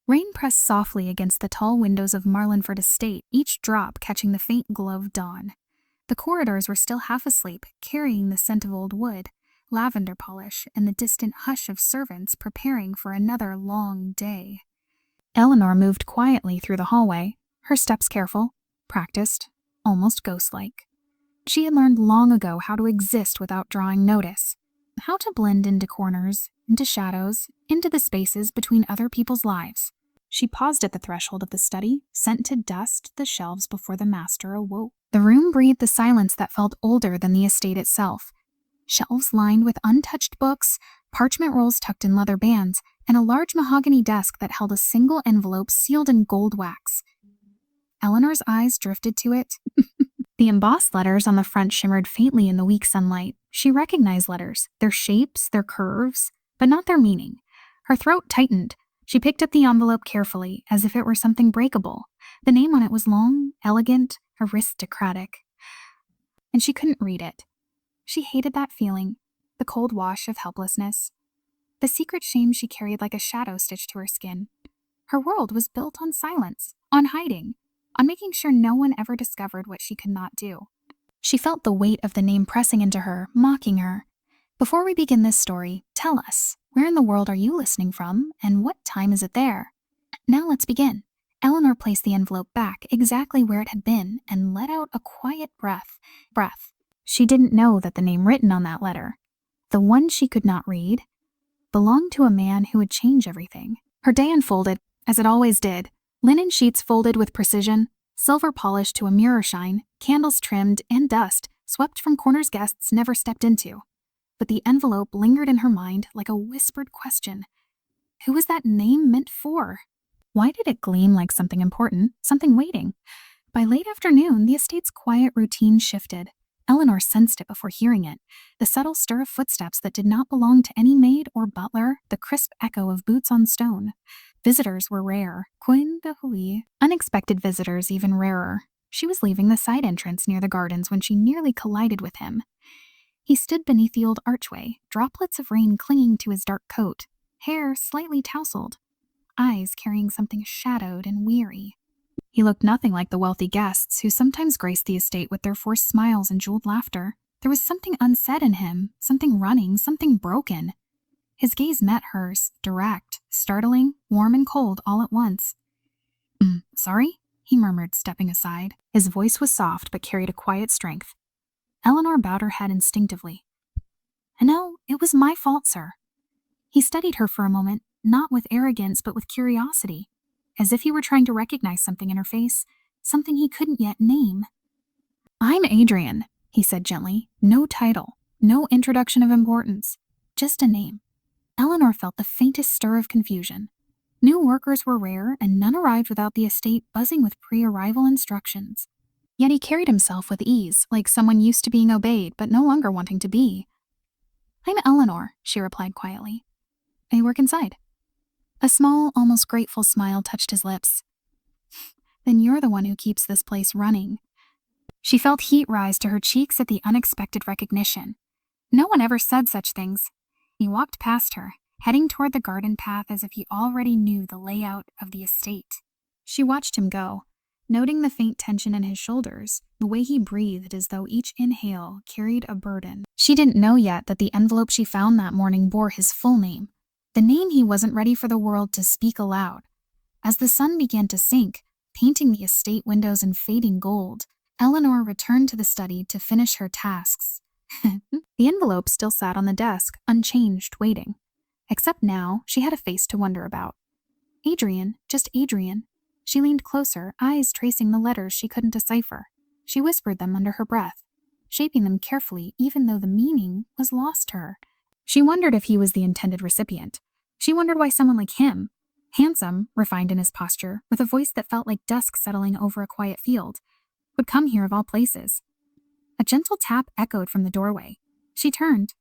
Rain pressed softly against the tall windows of Marlinford Estate, each drop catching the faint glow of dawn. The corridors were still half asleep, carrying the scent of old wood, lavender polish, and the distant hush of servants preparing for another long day. Eleanor moved quietly through the hallway, her steps careful, practiced, almost ghost-like. She had learned long ago how to exist without drawing notice, how to blend into corners, into shadows, into the spaces between other people's lives. She paused at the threshold of the study, sent to dust the shelves before the master awoke. The room breathed the silence that felt older than the estate itself. Shelves lined with untouched books, parchment rolls tucked in leather bands, and a large mahogany desk that held a single envelope sealed in gold wax. Eleanor's eyes drifted to it. The embossed letters on the front shimmered faintly in the weak sunlight. She recognized letters, their shapes, their curves, but not their meaning. Her throat tightened. She picked up the envelope carefully, as if it were something breakable. The name on it was long, elegant, aristocratic. And she couldn't read it. She hated that feeling, the cold wash of helplessness, the secret shame she carried like a shadow stitched to her skin. Her world was built on silence, on hiding, on making sure no one ever discovered what she could not do. She felt the weight of the name pressing into her, mocking her. Before we begin this story, tell us, where in the world are you listening from, and what time is it there? Now let's begin. Eleanor placed the envelope back exactly where it had been and let out a quiet breath. She didn't know that the name written on that letter, the one she could not read, belonged to a man who would change everything. Her day unfolded, as it always did. Linen sheets folded with precision, silver polished to a mirror shine, candles trimmed, and dust swept from corners guests never stepped into. But the envelope lingered in her mind like a whispered question. Who was that name meant for? Why did it gleam like something important, something waiting? By late afternoon, the estate's quiet routine shifted. Eleanor sensed it before hearing it, the subtle stir of footsteps that did not belong to any maid or butler, the crisp echo of boots on stone. Visitors were rare, coin de hui, unexpected visitors even rarer. She was leaving the side entrance near the gardens when she nearly collided with him. He stood beneath the old archway, droplets of rain clinging to his dark coat, hair slightly tousled, eyes carrying something shadowed and weary. He looked nothing like the wealthy guests who sometimes graced the estate with their forced smiles and jeweled laughter. There was something unsaid in him, something running, something broken. His gaze met hers, direct, startling, warm and cold all at once. Sorry?" he murmured, stepping aside. His voice was soft but carried a quiet strength. Eleanor bowed her head instinctively. "No, it was my fault, sir." He studied her for a moment, not with arrogance but with curiosity, as if he were trying to recognize something in her face, something he couldn't yet name. "I'm Adrian," he said gently. No title, no introduction of importance, just a name. Eleanor felt the faintest stir of confusion. New workers were rare, and none arrived without the estate buzzing with pre-arrival instructions. Yet he carried himself with ease, like someone used to being obeyed but no longer wanting to be. "I'm Eleanor," she replied quietly. "I work inside." A small, almost grateful smile touched his lips. "Then you're the one who keeps this place running." She felt heat rise to her cheeks at the unexpected recognition. No one ever said such things. He walked past her, heading toward the garden path as if he already knew the layout of the estate. She watched him go, noting the faint tension in his shoulders, the way he breathed as though each inhale carried a burden. She didn't know yet that the envelope she found that morning bore his full name, the name he wasn't ready for the world to speak aloud. As the sun began to sink, painting the estate windows in fading gold, Eleanor returned to the study to finish her tasks. The envelope still sat on the desk, unchanged, waiting. Except now, she had a face to wonder about. Adrian, just Adrian. She leaned closer, eyes tracing the letters she couldn't decipher. She whispered them under her breath, shaping them carefully even though the meaning was lost to her. She wondered if he was the intended recipient. She wondered why someone like him, handsome, refined in his posture, with a voice that felt like dusk settling over a quiet field, would come here of all places. A gentle tap echoed from the doorway. She turned.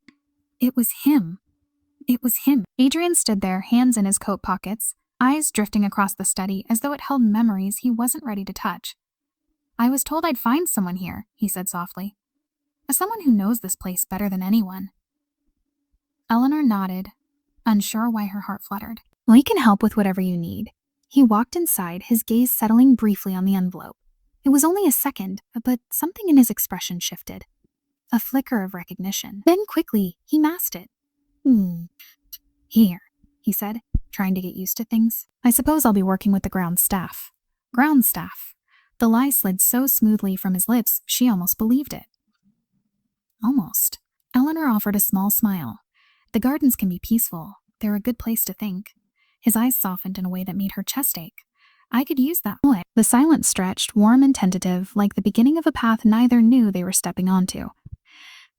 It was him. It was him. Adrian stood there, hands in his coat pockets, eyes drifting across the study as though it held memories he wasn't ready to touch. "I was told I'd find someone here," he said softly. "Someone who knows this place better than anyone." Eleanor nodded, unsure why her heart fluttered. "We can help with whatever you need. He walked inside, his gaze settling briefly on the envelope. It was only a second, but something in his expression shifted. A flicker of recognition. Then quickly, he masked it. Here, he said, trying to get used to things. I suppose I'll be working with the ground staff. Ground staff. The lie slid so smoothly from his lips, she almost believed it. Almost. Eleanor offered a small smile. The gardens can be peaceful. They're a good place to think. His eyes softened in a way that made her chest ache. I could use that. The silence stretched, warm and tentative, like the beginning of a path neither knew they were stepping onto.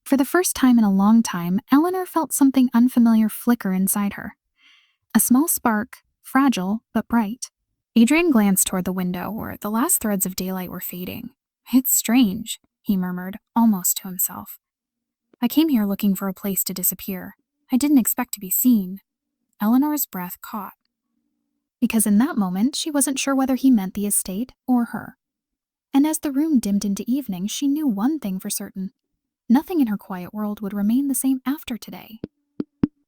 For the first time in a long time, Eleanor felt something unfamiliar flicker inside her. A small spark, fragile but bright. Adrian glanced toward the window where the last threads of daylight were fading. It's strange, he murmured, almost to himself. I came here looking for a place to disappear. I didn't expect to be seen. Eleanor's breath caught. Because in that moment, she wasn't sure whether he meant the estate or her. And as the room dimmed into evening, she knew one thing for certain. Nothing in her quiet world would remain the same after today.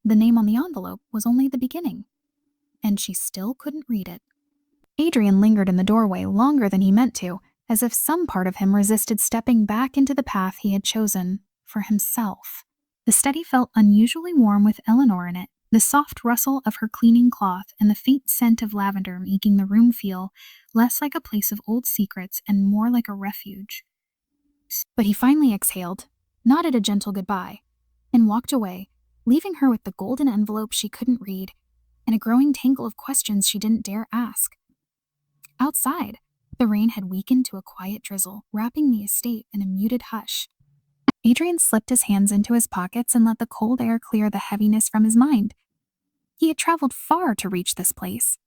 The name on the envelope was only the beginning, and she still couldn't read it. Adrian lingered in the doorway longer than he meant to, as if some part of him resisted stepping back into the path he had chosen for himself. The study felt unusually warm with Eleanor in it, the soft rustle of her cleaning cloth and the faint scent of lavender making the room feel less like a place of old secrets and more like a refuge. But he finally exhaled, nodded a gentle goodbye, and walked away, leaving her with the golden envelope she couldn't read and a growing tangle of questions she didn't dare ask. Outside, the rain had weakened to a quiet drizzle, wrapping the estate in a muted hush. Adrian slipped his hands into his pockets and let the cold air clear the heaviness from his mind. He had traveled far to reach this place.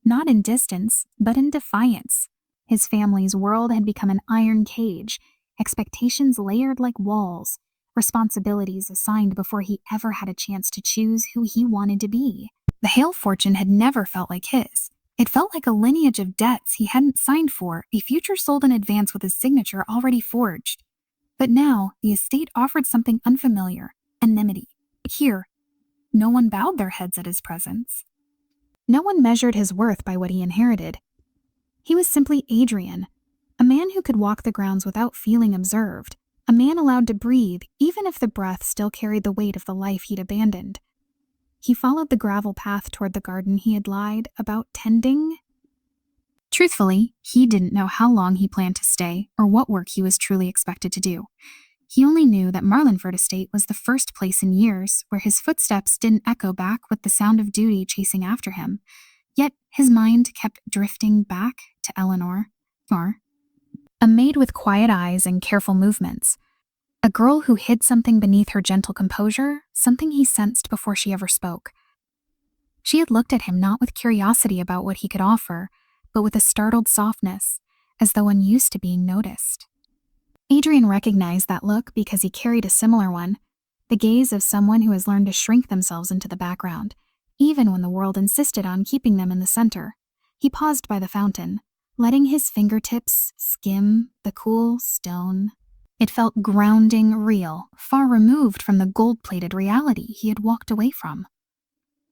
Not in distance, but in defiance. His family's world had become an iron cage, expectations layered like walls, responsibilities assigned before he ever had a chance to choose who he wanted to be. The Hale fortune had never felt like his. It felt like a lineage of debts he hadn't signed for, a future sold in advance with his signature already forged. But now, the estate offered something unfamiliar, enmity. Here, no one bowed their heads at his presence. No one measured his worth by what he inherited. He was simply Adrian, a man who could walk the grounds without feeling observed, a man allowed to breathe even if the breath still carried the weight of the life he'd abandoned. He followed the gravel path toward the garden he had lied about tending. Truthfully, he didn't know how long he planned to stay or what work he was truly expected to do. He only knew that Marlinford Estate was the first place in years where his footsteps didn't echo back with the sound of duty chasing after him. Yet his mind kept drifting back to Eleanor. A maid with quiet eyes and careful movements. A girl who hid something beneath her gentle composure, something he sensed before she ever spoke. She had looked at him not with curiosity about what he could offer, but with a startled softness, as though unused to being noticed. Adrian recognized that look because he carried a similar one, the gaze of someone who has learned to shrink themselves into the background, even when the world insisted on keeping them in the center. He paused by the fountain, letting his fingertips skim the cool stone. It felt grounding, real, far removed from the gold-plated reality he had walked away from.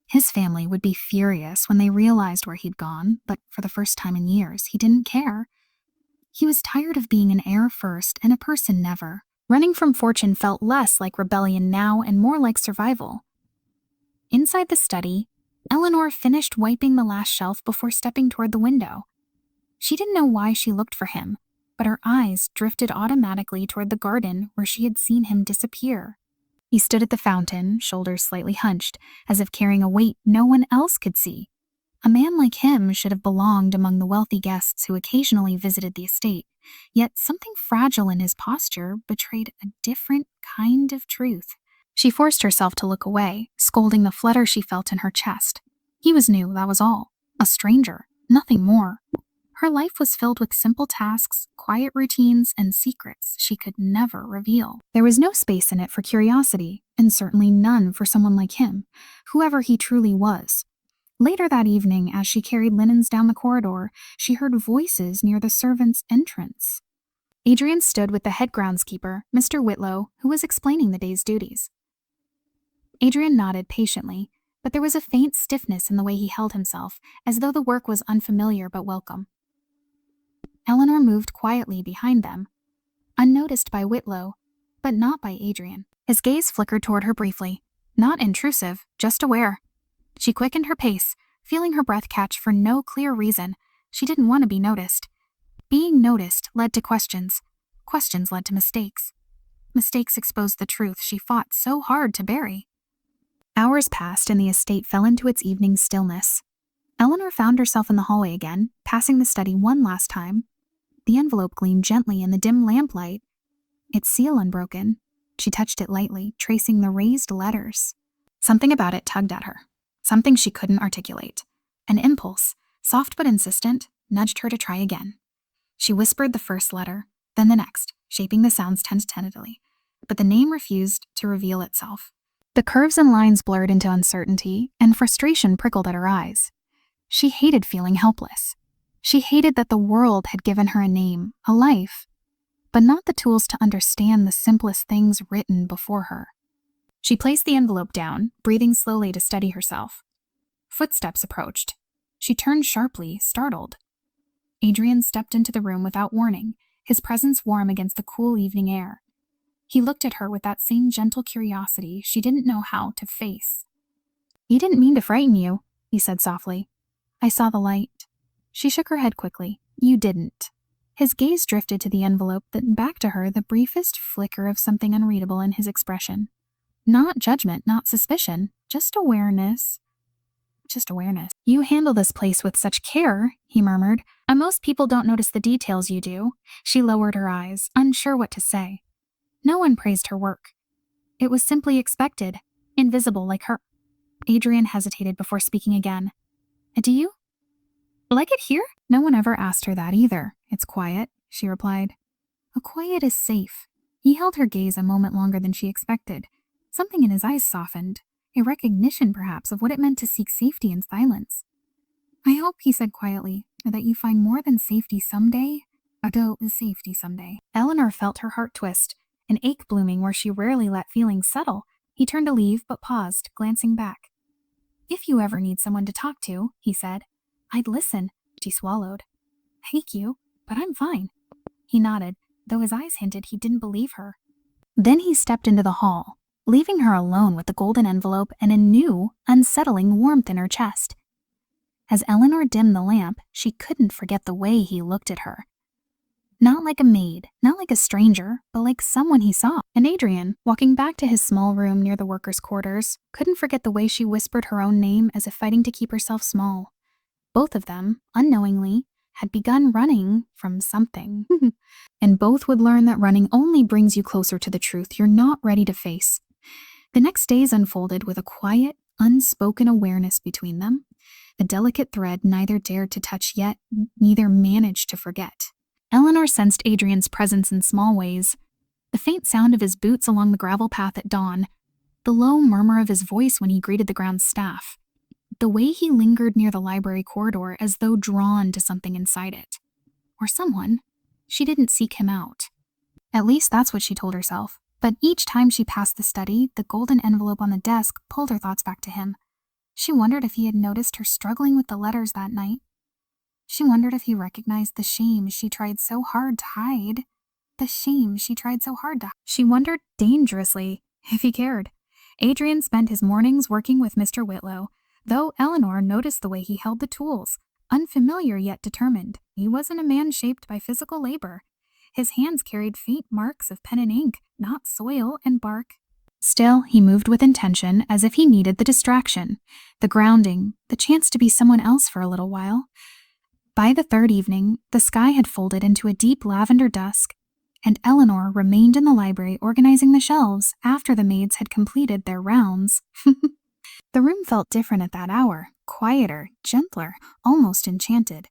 His family would be furious when they realized where he'd gone, but for the first time in years, he didn't care. He was tired of being an heir first and a person never. Running from fortune felt less like rebellion now and more like survival. Inside the study, Eleanor finished wiping the last shelf before stepping toward the window. She didn't know why she looked for him, but her eyes drifted automatically toward the garden where she had seen him disappear. He stood at the fountain, shoulders slightly hunched, as if carrying a weight no one else could see. A man like him should have belonged among the wealthy guests who occasionally visited the estate, yet something fragile in his posture betrayed a different kind of truth. She forced herself to look away, scolding the flutter she felt in her chest. He was new, that was all. A stranger, nothing more. Her life was filled with simple tasks, quiet routines, and secrets she could never reveal. There was no space in it for curiosity, and certainly none for someone like him, whoever he truly was. Later that evening, as she carried linens down the corridor, she heard voices near the servants' entrance. Adrian stood with the head groundskeeper, Mr. Whitlow, who was explaining the day's duties. Adrian nodded patiently, but there was a faint stiffness in the way he held himself, as though the work was unfamiliar but welcome. Eleanor moved quietly behind them, unnoticed by Whitlow, but not by Adrian. His gaze flickered toward her briefly, not intrusive, just aware. She quickened her pace, feeling her breath catch for no clear reason. She didn't want to be noticed. Being noticed led to questions. Questions led to mistakes. Mistakes exposed the truth she fought so hard to bury. Hours passed and the estate fell into its evening stillness. Eleanor found herself in the hallway again, passing the study one last time. The envelope gleamed gently in the dim lamplight, its seal unbroken. She touched it lightly, tracing the raised letters. Something about it tugged at her. Something she couldn't articulate. An impulse, soft but insistent, nudged her to try again. She whispered the first letter, then the next, shaping the sounds tentatively. But the name refused to reveal itself. The curves and lines blurred into uncertainty, and frustration prickled at her eyes. She hated feeling helpless. She hated that the world had given her a name, a life, but not the tools to understand the simplest things written before her. She placed the envelope down, breathing slowly to steady herself. Footsteps approached. She turned sharply, startled. Adrian stepped into the room without warning, his presence warm against the cool evening air. He looked at her with that same gentle curiosity she didn't know how to face. "You didn't mean to frighten you," he said softly. "I saw the light." She shook her head quickly. "You didn't." His gaze drifted to the envelope, then back to her, the briefest flicker of something unreadable in his expression. Not judgment, not suspicion, just awareness. Just awareness. "You handle this place with such care," he murmured. "Most people don't notice the details you do." She lowered her eyes, unsure what to say. No one praised her work. It was simply expected, invisible like her. Adrian hesitated before speaking again. "Do you like it here?" No one ever asked her that either. "It's quiet," she replied. "A quiet is safe." He held her gaze a moment longer than she expected. Something in his eyes softened, a recognition perhaps of what it meant to seek safety in silence. "I hope," he said quietly, "that you find more than safety someday. Safety someday." Eleanor felt her heart twist, an ache blooming where she rarely let feelings settle. He turned to leave, but paused, glancing back. "If you ever need someone to talk to," he said, "I'd listen." She swallowed. "Thank you, but I'm fine." He nodded, though his eyes hinted he didn't believe her. Then he stepped into the hall, leaving her alone with the golden envelope and a new, unsettling warmth in her chest. As Eleanor dimmed the lamp, she couldn't forget the way he looked at her. Not like a maid, not like a stranger, but like someone he saw. And Adrian, walking back to his small room near the workers' quarters, couldn't forget the way she whispered her own name as if fighting to keep herself small. Both of them, unknowingly, had begun running from something. And both would learn that running only brings you closer to the truth you're not ready to face. The next days unfolded with a quiet, unspoken awareness between them, a delicate thread neither dared to touch yet neither managed to forget. Eleanor sensed Adrian's presence in small ways. The faint sound of his boots along the gravel path at dawn, the low murmur of his voice when he greeted the ground staff, the way he lingered near the library corridor as though drawn to something inside it. Or someone. She didn't seek him out. At least that's what she told herself. But each time she passed the study, the golden envelope on the desk pulled her thoughts back to him. She wondered if he had noticed her struggling with the letters that night. She wondered if he recognized the shame she tried so hard to hide. She wondered dangerously if he cared. Adrian spent his mornings working with Mr. Whitlow, though Eleanor noticed the way he held the tools, unfamiliar yet determined. He wasn't a man shaped by physical labor. His hands carried faint marks of pen and ink, not soil and bark. Still, he moved with intention, as if he needed the distraction, the grounding, the chance to be someone else for a little while. By the third evening, the sky had folded into a deep lavender dusk, and Eleanor remained in the library organizing the shelves after the maids had completed their rounds. The room felt different at that hour, quieter, gentler, almost enchanted.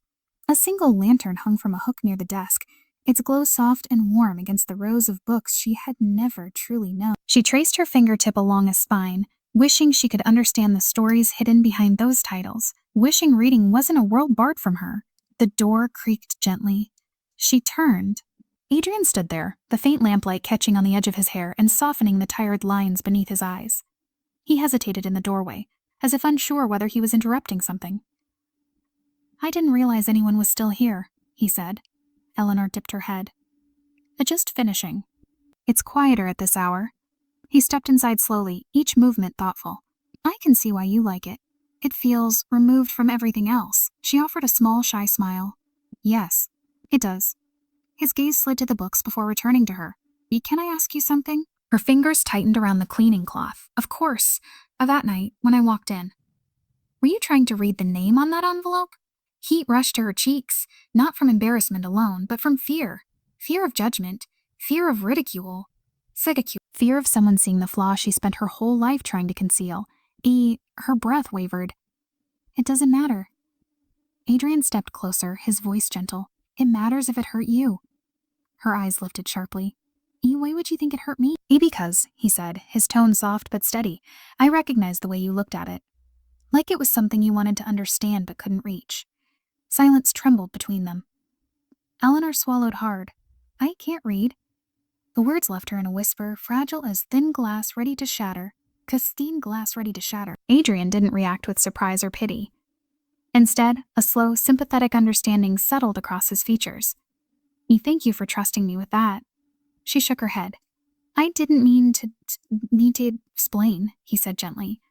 A single lantern hung from a hook near the desk, its glow soft and warm against the rows of books she had never truly known. She traced her fingertip along a spine, wishing she could understand the stories hidden behind those titles, wishing reading wasn't a world barred from her. The door creaked gently. She turned. Adrian stood there, the faint lamplight catching on the edge of his hair and softening the tired lines beneath his eyes. He hesitated in the doorway, as if unsure whether he was interrupting something. "I didn't realize anyone was still here," he said. Eleanor dipped her head. "Just finishing. It's quieter at this hour." He stepped inside slowly, each movement thoughtful. "I can see why you like it. It feels removed from everything else." She offered a small, shy smile. "Yes, it does." His gaze slid to the books before returning to her. "Can I ask you something?" Her fingers tightened around the cleaning cloth. "Of course. That night, when I walked in. Were you trying to read the name on that envelope?" Heat rushed to her cheeks, not from embarrassment alone, but from fear. Fear of judgment. Fear of ridicule. Fear of someone seeing the flaw she spent her whole life trying to conceal. Her breath wavered. "It doesn't matter." Adrian stepped closer, his voice gentle. "It matters if it hurt you." Her eyes lifted sharply. "Why would you think it hurt me?" "Because," he said, his tone soft but steady, "I recognized the way you looked at it. Like it was something you wanted to understand but couldn't reach." Silence trembled between them. Eleanor swallowed hard. "I can't read." The words left her in a whisper, fragile as thin glass ready to shatter. Castine glass ready to shatter. Adrian didn't react with surprise or pity. Instead, a slow, sympathetic understanding settled across his features. Thank you for trusting me with that." She shook her head. "I didn't mean to need to explain," he said gently.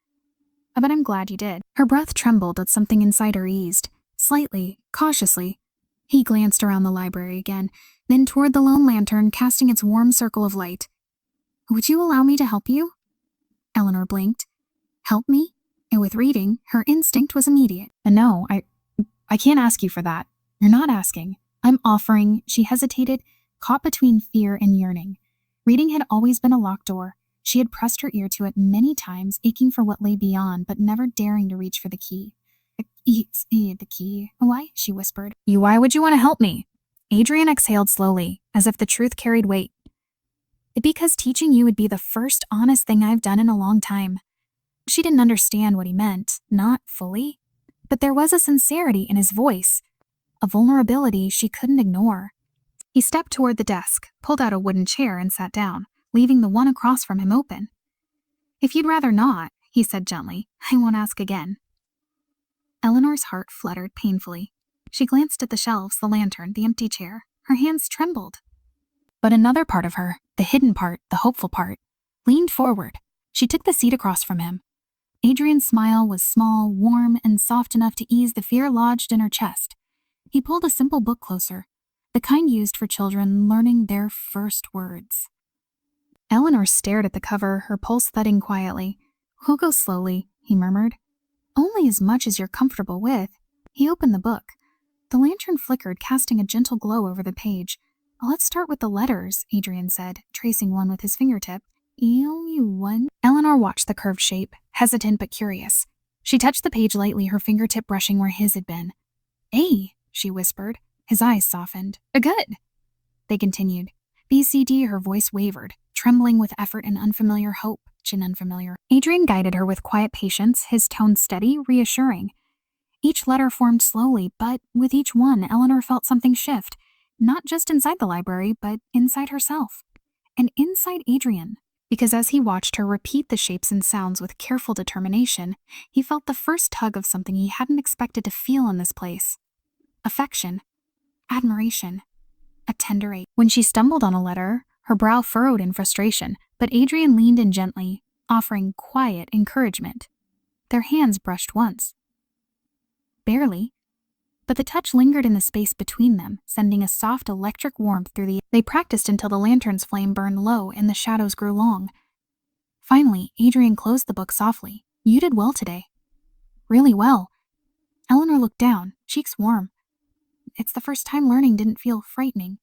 "But I'm glad you did." Her breath trembled as something inside her eased. Slightly, cautiously. He glanced around the library again, then toward the lone lantern casting its warm circle of light. "Would you allow me to help you?" Eleanor blinked. "Help me?" And with reading, her instinct was immediate. "No, I can't ask you for that." "You're not asking. I'm offering." She hesitated, caught between fear and yearning. Reading had always been a locked door. She had pressed her ear to it many times, aching for what lay beyond, but never daring to reach for the key. The key. "Why?" she whispered. Why would you want to help me?" Adrian exhaled slowly, as if the truth carried weight. "Because teaching you would be the first honest thing I've done in a long time." She didn't understand what he meant, not fully. But there was a sincerity in his voice, a vulnerability she couldn't ignore. He stepped toward the desk, pulled out a wooden chair and sat down, leaving the one across from him open. "If you'd rather not," he said gently, "I won't ask again." Eleanor's heart fluttered painfully. She glanced at the shelves, the lantern, the empty chair. Her hands trembled. But another part of her, the hidden part, the hopeful part, leaned forward. She took the seat across from him. Adrian's smile was small, warm, and soft enough to ease the fear lodged in her chest. He pulled a simple book closer, the kind used for children learning their first words. Eleanor stared at the cover, her pulse thudding quietly. "We'll go slowly," he murmured. "Only as much as you're comfortable with." He opened the book. The lantern flickered, casting a gentle glow over the page. "Let's start with the letters," Adrian said, tracing one with his fingertip. "1." Eleanor watched the curved shape, hesitant but curious. She touched the page lightly, her fingertip brushing where his had been. "A," she whispered. His eyes softened. "Good." They continued. "BCD," her voice wavered, trembling with effort and unfamiliar hope. Unfamiliar. Adrian guided her with quiet patience, his tone steady, reassuring. Each letter formed slowly, but with each one, Eleanor felt something shift, not just inside the library, but inside herself. And inside Adrian. Because as he watched her repeat the shapes and sounds with careful determination, he felt the first tug of something he hadn't expected to feel in this place. Affection. Admiration. A tender ache. When she stumbled on a letter, her brow furrowed in frustration, but Adrian leaned in gently, offering quiet encouragement. Their hands brushed once. Barely. But the touch lingered in the space between them, sending a soft electric warmth through the air. They practiced until the lantern's flame burned low and the shadows grew long. Finally, Adrian closed the book softly. "You did well today." "Really well." Eleanor looked down, cheeks warm. "It's the first time learning didn't feel frightening."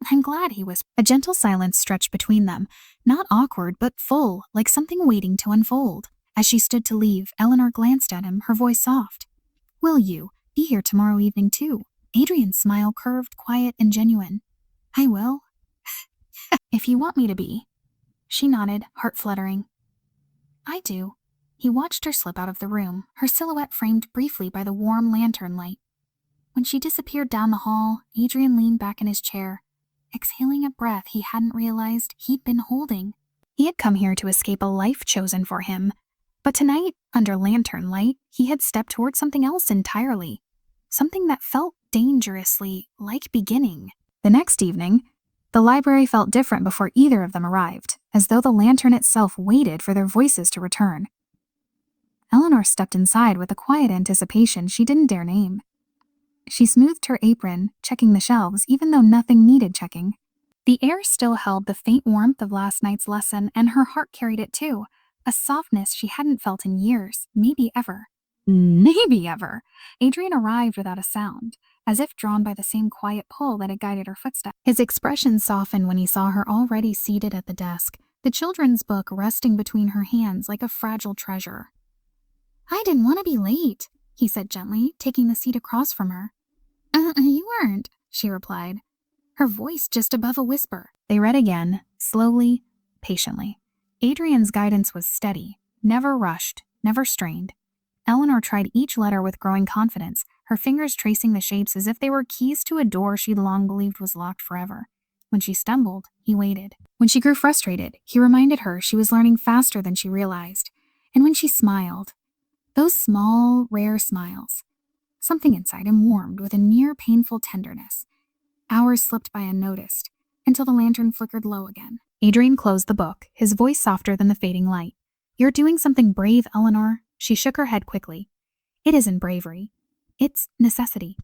"I'm glad," he whispered. A gentle silence stretched between them, not awkward but full, like something waiting to unfold. As she stood to leave, Eleanor glanced at him, her voice soft. "Will you be here tomorrow evening too?" Adrian's smile curved, quiet, and genuine. "I will." "If you want me to be." She nodded, heart fluttering. "I do." He watched her slip out of the room, her silhouette framed briefly by the warm lantern light. When she disappeared down the hall, Adrian leaned back in his chair, exhaling a breath he hadn't realized he'd been holding. He had come here to escape a life chosen for him, But tonight, under lantern light, he had stepped toward something else entirely. Something that felt dangerously like beginning. The next evening, the library felt different before either of them arrived, as though the lantern itself waited for their voices to return. Eleanor stepped inside with a quiet anticipation she didn't dare name. She smoothed her apron, checking the shelves, even though nothing needed checking. The air still held the faint warmth of last night's lesson, and her heart carried it too, a softness she hadn't felt in years, maybe ever. Maybe ever. Adrian arrived without a sound, as if drawn by the same quiet pull that had guided her footsteps. His expression softened when he saw her already seated at the desk, the children's book resting between her hands like a fragile treasure. "I didn't want to be late," he said gently, taking the seat across from her. You weren't," she replied, her voice just above a whisper. They read again, slowly, patiently. Adrian's guidance was steady, never rushed, never strained. Eleanor tried each letter with growing confidence, her fingers tracing the shapes as if they were keys to a door she'd long believed was locked forever. When she stumbled, he waited. When she grew frustrated, he reminded her she was learning faster than she realized. And when she smiled, those small, rare smiles, something inside him warmed with a near painful tenderness. Hours slipped by unnoticed, until the lantern flickered low again. Adrian closed the book, his voice softer than the fading light. "You're doing something brave, Eleanor." She shook her head quickly. "It isn't bravery. It's necessity."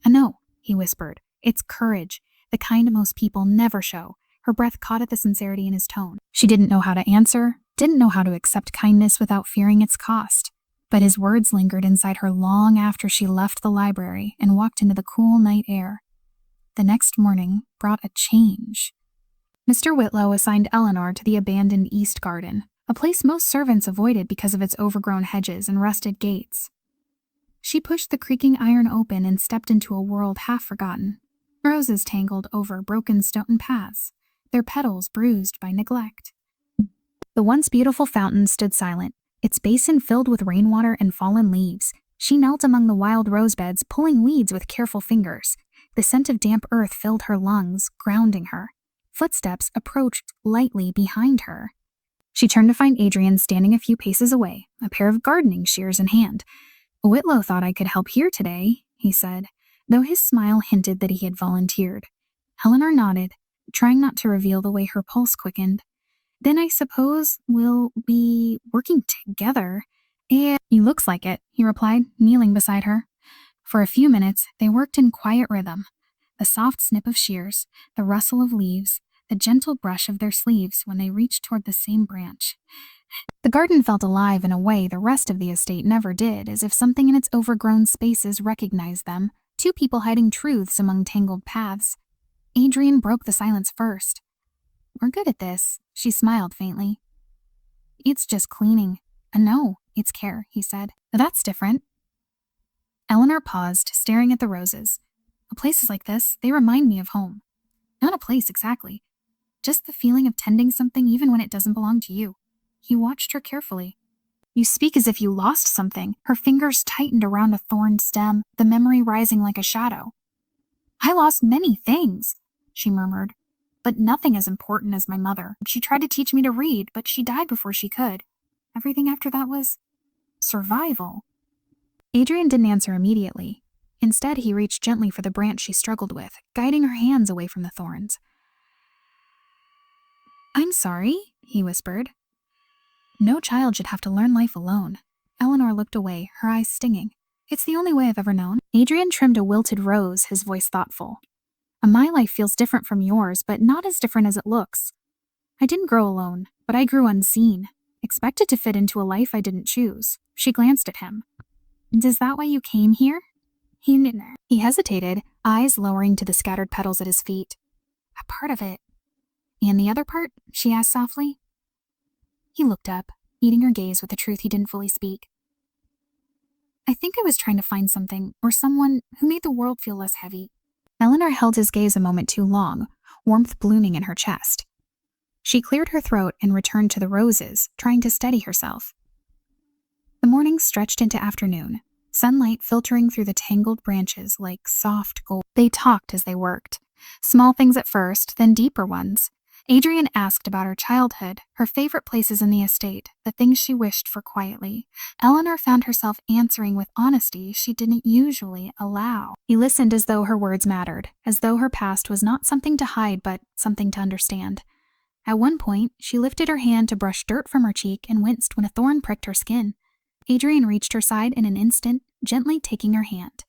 "No," he whispered. "It's courage, the kind most people never show." Her breath caught at the sincerity in his tone. She didn't know how to answer, didn't know how to accept kindness without fearing its cost. But his words lingered inside her long after she left the library and walked into the cool night air. The next morning brought a change. Mr. Whitlow assigned Eleanor to the abandoned East Garden, a place most servants avoided because of its overgrown hedges and rusted gates. She pushed the creaking iron open and stepped into a world half forgotten. Roses tangled over broken stone paths, their petals bruised by neglect. The once beautiful fountain stood silent, its basin filled with rainwater and fallen leaves. She knelt among the wild rosebeds, pulling weeds with careful fingers. The scent of damp earth filled her lungs, grounding her. Footsteps approached lightly behind her. She turned to find Adrian standing a few paces away, a pair of gardening shears in hand. "Whitlow thought I could help here today," he said, though his smile hinted that he had volunteered. Eleanor nodded, trying not to reveal the way her pulse quickened. "Then I suppose we'll be working together." "He looks like it," he replied, kneeling beside her. For a few minutes, they worked in quiet rhythm. The soft snip of shears, the rustle of leaves, the gentle brush of their sleeves when they reached toward the same branch. The garden felt alive in a way the rest of the estate never did, as if something in its overgrown spaces recognized them, two people hiding truths among tangled paths. Adrian broke the silence first. "We're good at this," she smiled faintly. "It's just cleaning." "No, it's care," he said. "That's different." Eleanor paused, staring at the roses. "Places like this, they remind me of home. Not a place exactly. Just the feeling of tending something even when it doesn't belong to you." He watched her carefully. "You speak as if you lost something." Her fingers tightened around a thorned stem, the memory rising like a shadow. "I lost many things," she murmured, "but nothing as important as my mother. She tried to teach me to read, but she died before she could. Everything after that was survival." Adrian didn't answer immediately. Instead, he reached gently for the branch she struggled with, guiding her hands away from the thorns. "I'm sorry," he whispered. "No child should have to learn life alone." Eleanor looked away, her eyes stinging. "It's the only way I've ever known." Adrian trimmed a wilted rose, his voice thoughtful. "My life feels different from yours, but not as different as it looks. I didn't grow alone, but I grew unseen, expected to fit into a life I didn't choose." She glanced at him. "Is that why you came here?" He hesitated, eyes lowering to the scattered petals at his feet. "A part of it." "And the other part?" she asked softly. He looked up, meeting her gaze with a truth he didn't fully speak. "I think I was trying to find something, or someone, who made the world feel less heavy." Eleanor held his gaze a moment too long, warmth blooming in her chest. She cleared her throat and returned to the roses, trying to steady herself. The morning stretched into afternoon, sunlight filtering through the tangled branches like soft gold. They talked as they worked. Small things at first, then deeper ones. Adrian asked about her childhood, her favorite places in the estate, the things she wished for quietly. Eleanor found herself answering with honesty she didn't usually allow. He listened as though her words mattered, as though her past was not something to hide but something to understand. At one point, she lifted her hand to brush dirt from her cheek and winced when a thorn pricked her skin. Adrian reached her side in an instant, gently taking her hand.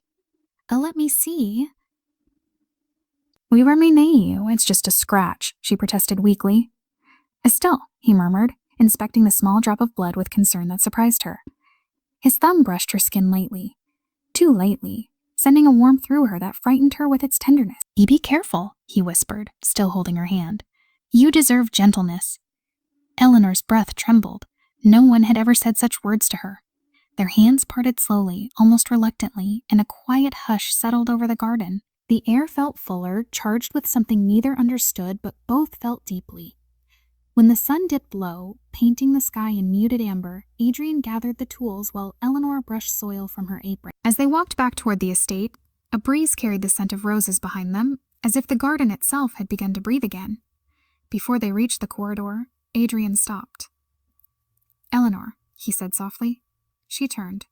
Let me see. Oui, Raminé, it's just a scratch, she protested weakly. Estelle, he murmured, inspecting the small drop of blood with concern that surprised her. His thumb brushed her skin lightly, too lightly, sending a warmth through her that frightened her with its tenderness. Be careful, he whispered, still holding her hand. You deserve gentleness. Eleanor's breath trembled. No one had ever said such words to her. Their hands parted slowly, almost reluctantly, and a quiet hush settled over the garden. The air felt fuller, charged with something neither understood but both felt deeply. When the sun dipped low, painting the sky in muted amber, Adrian gathered the tools while Eleanor brushed soil from her apron. As they walked back toward the estate, a breeze carried the scent of roses behind them, as if the garden itself had begun to breathe again. Before they reached the corridor, Adrian stopped. Eleanor, he said softly. She turned.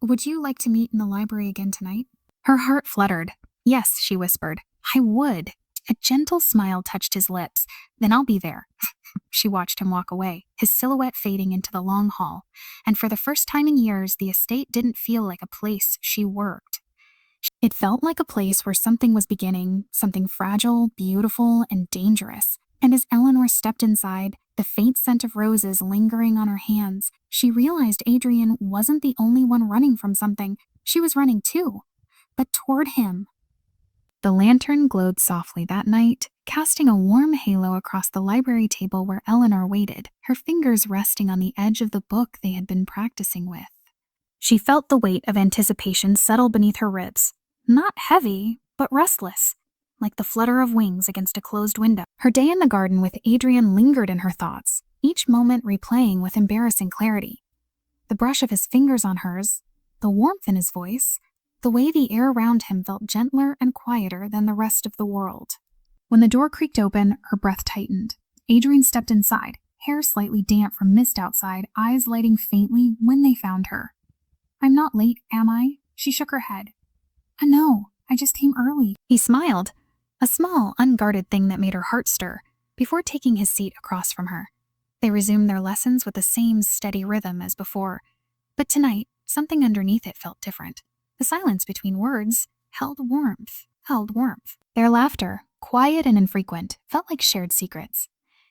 Would you like to meet in the library again tonight? Her heart fluttered. Yes, she whispered. I would. A gentle smile touched his lips. Then I'll be there. She watched him walk away, his silhouette fading into the long hall, and for the first time in years, the estate didn't feel like a place she worked. It felt like a place where something was beginning, something fragile, beautiful, and dangerous. And as Eleanor stepped inside, the faint scent of roses lingering on her hands, she realized Adrian wasn't the only one running from something. She was running too, but toward him. The lantern glowed softly that night, casting a warm halo across the library table where Eleanor waited, her fingers resting on the edge of the book they had been practicing with. She felt the weight of anticipation settle beneath her ribs. Not heavy, but restless, like the flutter of wings against a closed window. Her day in the garden with Adrian lingered in her thoughts, each moment replaying with embarrassing clarity. The brush of his fingers on hers, the warmth in his voice, the way the air around him felt gentler and quieter than the rest of the world. When the door creaked open, her breath tightened. Adrian stepped inside, hair slightly damp from mist outside, eyes lighting faintly when they found her. I'm not late, am I? She shook her head. No, I just came early. He smiled, a small, unguarded thing that made her heart stir, before taking his seat across from her. They resumed their lessons with the same steady rhythm as before, but tonight, something underneath it felt different. The silence between words held warmth. Their laughter, quiet and infrequent, felt like shared secrets.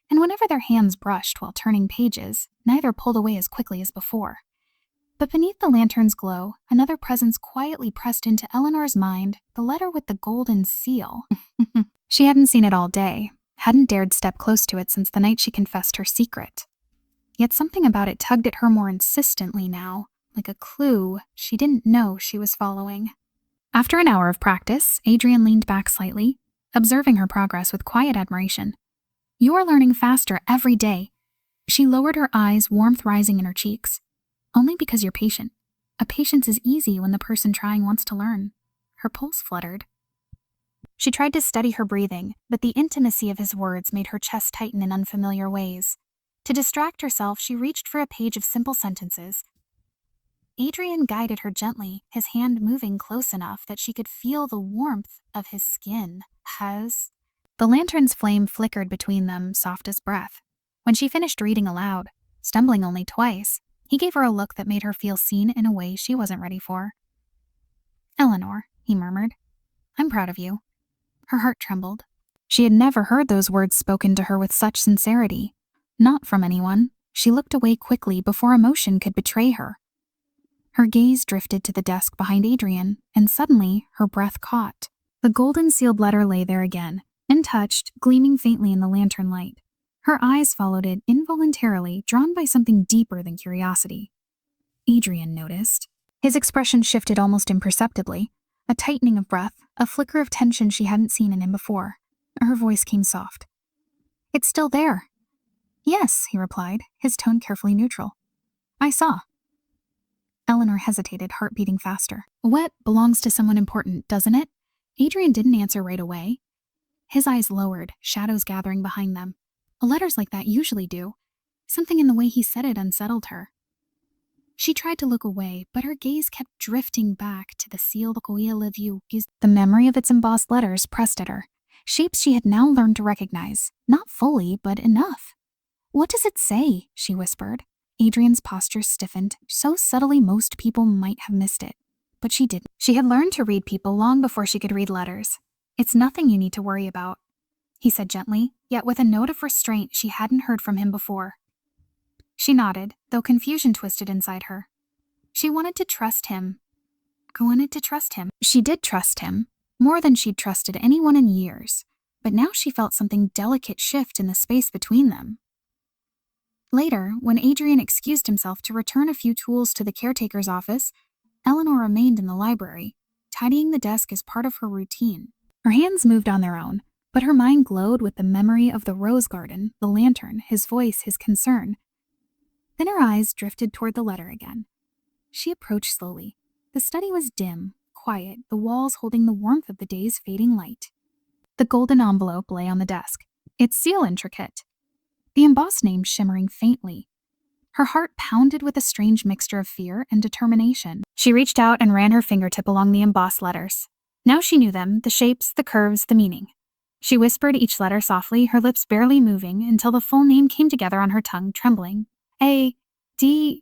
And whenever their hands brushed while turning pages, neither pulled away as quickly as before. But beneath the lantern's glow, another presence quietly pressed into Eleanor's mind, the letter with the golden seal. She hadn't seen it all day, hadn't dared step close to it since the night she confessed her secret. Yet something about it tugged at her more insistently now, like a clue she didn't know she was following. After an hour of practice, Adrian leaned back slightly, observing her progress with quiet admiration. You are learning faster every day. She lowered her eyes, warmth rising in her cheeks. Only because you're patient. A patience is easy when the person trying wants to learn. Her pulse fluttered. She tried to steady her breathing, but the intimacy of his words made her chest tighten in unfamiliar ways. To distract herself, she reached for a page of simple sentences. Adrian guided her gently, his hand moving close enough that she could feel the warmth of his skin. The lantern's flame flickered between them, soft as breath. When she finished reading aloud, stumbling only twice, he gave her a look that made her feel seen in a way she wasn't ready for. Eleanor, he murmured, I'm proud of you. Her heart trembled. She had never heard those words spoken to her with such sincerity. Not from anyone. She looked away quickly before emotion could betray her. Her gaze drifted to the desk behind Adrian, and suddenly her breath caught. The golden sealed letter lay there again, untouched, gleaming faintly in the lantern light. Her eyes followed it involuntarily, drawn by something deeper than curiosity. Adrian noticed. His expression shifted almost imperceptibly, a tightening of breath, a flicker of tension she hadn't seen in him before. Her voice came soft. It's still there. Yes, he replied, his tone carefully neutral. I saw. Eleanor hesitated, heart beating faster. What belongs to someone important, doesn't it? Adrian didn't answer right away. His eyes lowered, shadows gathering behind them. Letters like that usually do. Something in the way he said it unsettled her. She tried to look away, but her gaze kept drifting back to the sealed courrier de vue. The memory of its embossed letters pressed at her, shapes she had now learned to recognize, not fully, but enough. "What does it say?" she whispered. Adrian's posture stiffened, so subtly most people might have missed it. But she didn't. She had learned to read people long before she could read letters. "It's nothing you need to worry about," he said gently, yet with a note of restraint she hadn't heard from him before. She nodded, though confusion twisted inside her. She wanted to trust him. She did trust him, more than she'd trusted anyone in years, but now she felt something delicate shift in the space between them. Later, when Adrian excused himself to return a few tools to the caretaker's office, Eleanor remained in the library, tidying the desk as part of her routine. Her hands moved on their own, but her mind glowed with the memory of the rose garden, the lantern, his voice, his concern. Then her eyes drifted toward the letter again. She approached slowly. The study was dim, quiet, the walls holding the warmth of the day's fading light. The golden envelope lay on the desk, its seal intricate, the embossed name shimmering faintly. Her heart pounded with a strange mixture of fear and determination. She reached out and ran her fingertip along the embossed letters. Now she knew them, the shapes, the curves, the meaning. She whispered each letter softly, her lips barely moving, until the full name came together on her tongue, trembling. A-D-L-E-E.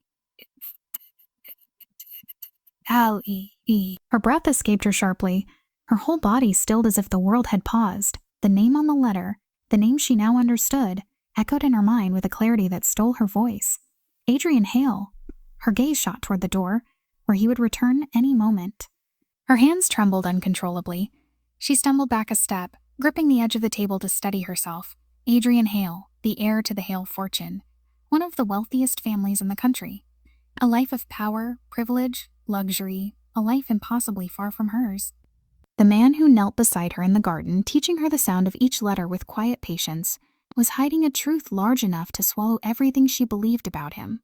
Her breath escaped her sharply. Her whole body stilled as if the world had paused. The name on the letter, the name she now understood, echoed in her mind with a clarity that stole her voice. Adrian Hale. Her gaze shot toward the door, where he would return any moment. Her hands trembled uncontrollably. She stumbled back a step, gripping the edge of the table to steady herself. Adrian Hale, the heir to the Hale fortune, one of the wealthiest families in the country. A life of power, privilege, luxury, a life impossibly far from hers. The man who knelt beside her in the garden, teaching her the sound of each letter with quiet patience, was hiding a truth large enough to swallow everything she believed about him.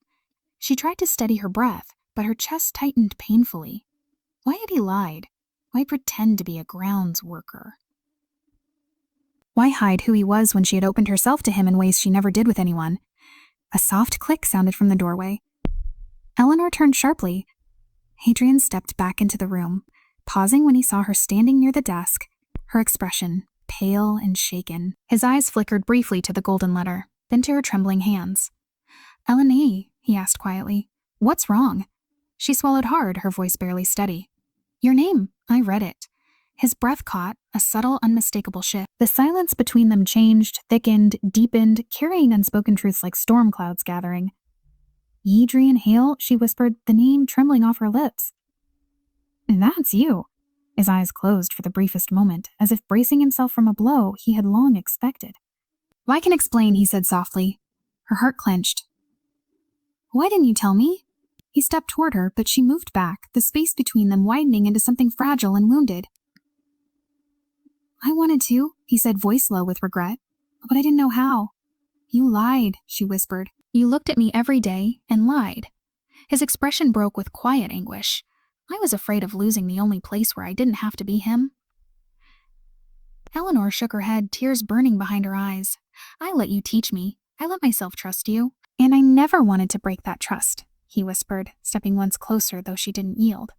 She tried to steady her breath, but her chest tightened painfully. Why had he lied? Why pretend to be a grounds worker? Why hide who he was when she had opened herself to him in ways she never did with anyone? A soft click sounded from the doorway. Eleanor turned sharply. Adrian stepped back into the room, pausing when he saw her standing near the desk, her expression pale and shaken. His eyes flickered briefly to the golden letter, then to her trembling hands. "Eleanor," he asked quietly, "what's wrong?" She swallowed hard, her voice barely steady. "Your name, I read it." His breath caught, a subtle, unmistakable shift. The silence between them changed, thickened, deepened, carrying unspoken truths like storm clouds gathering. "Adrian Hale," she whispered, the name trembling off her lips. "That's you." His eyes closed for the briefest moment, as if bracing himself from a blow he had long expected. "I can explain," he said softly. Her heart clenched. "Why didn't you tell me?" He stepped toward her, but she moved back, the space between them widening into something fragile and wounded. "I wanted to," he said, voice low with regret, "but I didn't know how." "You lied," she whispered. "You looked at me every day and lied." His expression broke with quiet anguish. "I was afraid of losing the only place where I didn't have to be him." Eleanor shook her head, tears burning behind her eyes. "I let you teach me. I let myself trust you. And I never wanted to break that trust," he whispered, stepping once closer, though she didn't yield.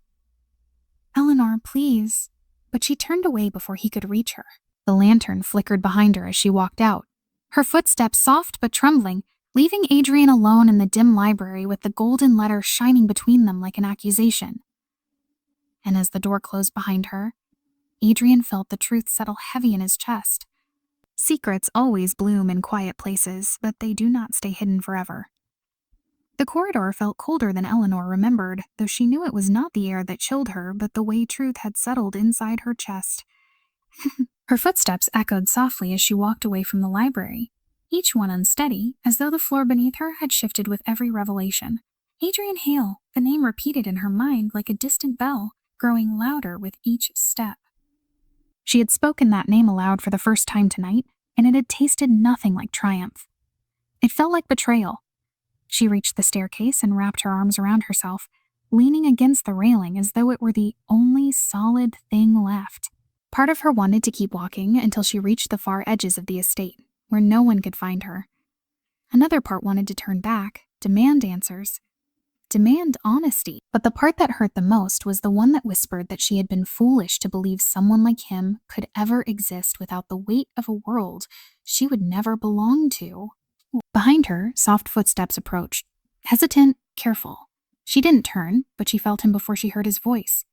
"Eleanor, please." But she turned away before he could reach her. The lantern flickered behind her as she walked out, her footsteps soft but trembling, leaving Adrian alone in the dim library with the golden letter shining between them like an accusation. And as the door closed behind her, Adrian felt the truth settle heavy in his chest. Secrets always bloom in quiet places, but they do not stay hidden forever. The corridor felt colder than Eleanor remembered, though she knew it was not the air that chilled her, but the way truth had settled inside her chest. Her footsteps echoed softly as she walked away from the library, each one unsteady, as though the floor beneath her had shifted with every revelation. Adrian Hale, the name repeated in her mind like a distant bell, growing louder with each step. She had spoken that name aloud for the first time tonight, and it had tasted nothing like triumph. It felt like betrayal. She reached the staircase and wrapped her arms around herself, leaning against the railing as though it were the only solid thing left. Part of her wanted to keep walking until she reached the far edges of the estate, where no one could find her. Another part wanted to turn back, demand answers, demand honesty. But the part that hurt the most was the one that whispered that she had been foolish to believe someone like him could ever exist without the weight of a world she would never belong to. Behind her, soft footsteps approached. Hesitant, careful. She didn't turn, but she felt him before she heard his voice.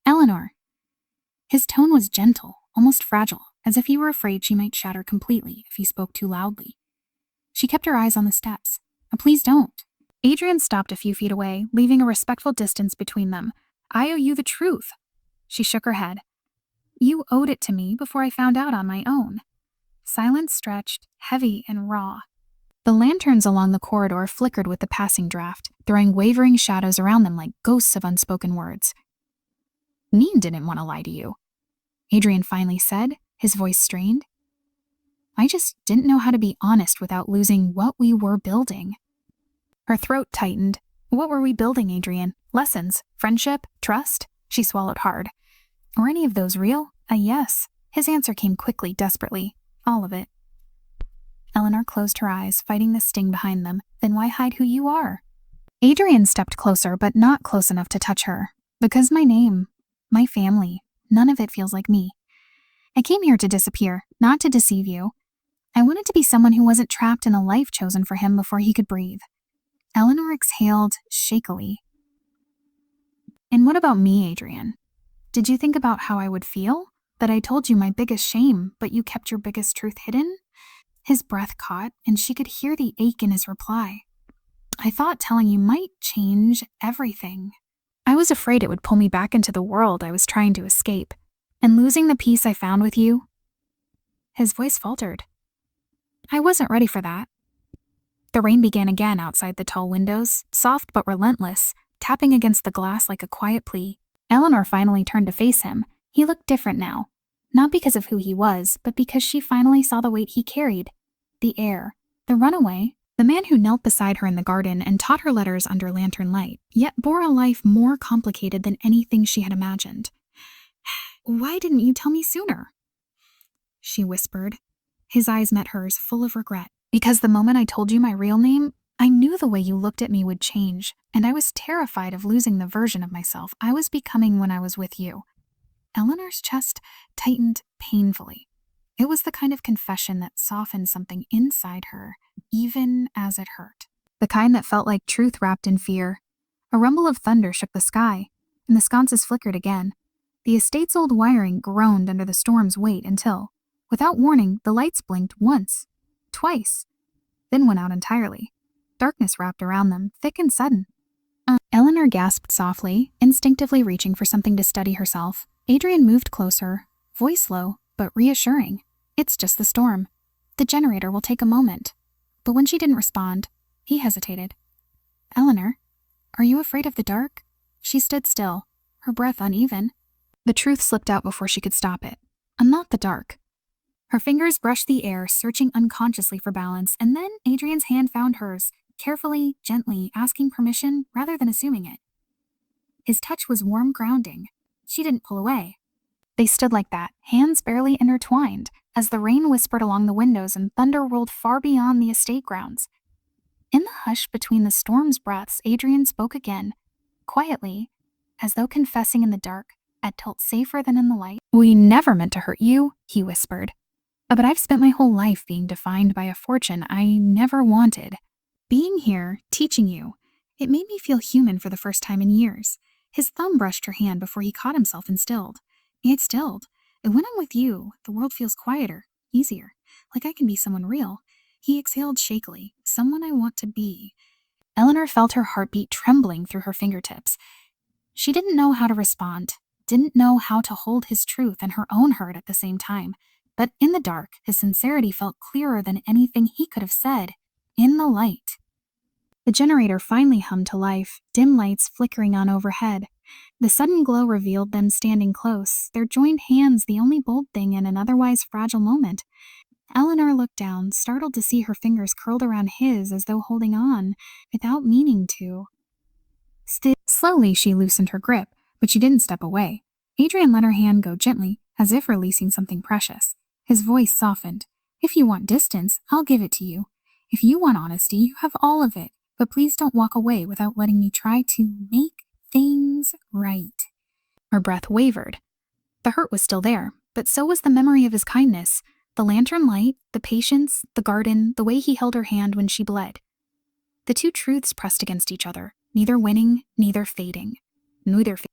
Eleanor. His tone was gentle, almost fragile, as if he were afraid she might shatter completely if he spoke too loudly. She kept her eyes on the steps. Please don't. Adrian stopped a few feet away, leaving a respectful distance between them. I owe you the truth. She shook her head. You owed it to me before I found out on my own. Silence stretched, heavy and raw. The lanterns along the corridor flickered with the passing draft, throwing wavering shadows around them like ghosts of unspoken words. Neen didn't want to lie to you, Adrian finally said, his voice strained. I just didn't know how to be honest without losing what we were building. Her throat tightened. What were we building, Adrian? Lessons? Friendship? Trust? She swallowed hard. Were any of those real? Yes. His answer came quickly, desperately. All of it. Eleanor closed her eyes, fighting the sting behind them. Then why hide who you are? Adrian stepped closer, but not close enough to touch her. Because my name, my family, none of it feels like me. I came here to disappear, not to deceive you. I wanted to be someone who wasn't trapped in a life chosen for him before he could breathe. Eleanor exhaled shakily. And what about me, Adrian? Did you think about how I would feel? That I told you my biggest shame, but you kept your biggest truth hidden? His breath caught, and she could hear the ache in his reply. I thought telling you might change everything. I was afraid it would pull me back into the world I was trying to escape, and losing the peace I found with you. His voice faltered. I wasn't ready for that. The rain began again outside the tall windows, soft but relentless, tapping against the glass like a quiet plea. Eleanor finally turned to face him. He looked different now. Not because of who he was, but because she finally saw the weight he carried. The heir, the runaway, the man who knelt beside her in the garden and taught her letters under lantern light, yet bore a life more complicated than anything she had imagined. Why didn't you tell me sooner? She whispered. His eyes met hers, full of regret. Because the moment I told you my real name, I knew the way you looked at me would change, and I was terrified of losing the version of myself I was becoming when I was with you. Eleanor's chest tightened painfully. It was the kind of confession that softened something inside her, even as it hurt. The kind that felt like truth wrapped in fear. A rumble of thunder shook the sky, and the sconces flickered again. The estate's old wiring groaned under the storm's weight until, without warning, the lights blinked once, twice, then went out entirely. Darkness wrapped around them, thick and sudden. Eleanor gasped softly, instinctively reaching for something to steady herself. Adrian moved closer, voice low, but reassuring. It's just the storm. The generator will take a moment. But when she didn't respond, he hesitated. Eleanor, are you afraid of the dark? She stood still, her breath uneven. The truth slipped out before she could stop it. I'm not the dark. Her fingers brushed the air, searching unconsciously for balance, and then Adrian's hand found hers, carefully, gently, asking permission rather than assuming it. His touch was warm, grounding. She didn't pull away. They stood like that, hands barely intertwined, as the rain whispered along the windows and thunder rolled far beyond the estate grounds. In the hush between the storm's breaths, Adrian spoke again, quietly, as though confessing in the dark, at tilt safer than in the light. We never meant to hurt you, he whispered. But I've spent my whole life being defined by a fortune I never wanted. Being here, teaching you, it made me feel human for the first time in years. His thumb brushed her hand before he caught himself and stilled. It stilled. And when I'm with you, the world feels quieter, easier, like I can be someone real. He exhaled shakily, someone I want to be. Eleanor felt her heartbeat trembling through her fingertips. She didn't know how to respond, didn't know how to hold his truth and her own hurt at the same time. But in the dark, his sincerity felt clearer than anything he could have said. In the light. The generator finally hummed to life, dim lights flickering on overhead. The sudden glow revealed them standing close, their joined hands the only bold thing in an otherwise fragile moment. Eleanor looked down, startled to see her fingers curled around his as though holding on, without meaning to. Slowly she loosened her grip, but she didn't step away. Adrian let her hand go gently, as if releasing something precious. His voice softened. If you want distance, I'll give it to you. If you want honesty, you have all of it. But please don't walk away without letting me try to make things right." Her breath wavered. The hurt was still there, but so was the memory of his kindness, the lantern light, the patience, the garden, the way he held her hand when she bled. The two truths pressed against each other, neither winning, neither fading.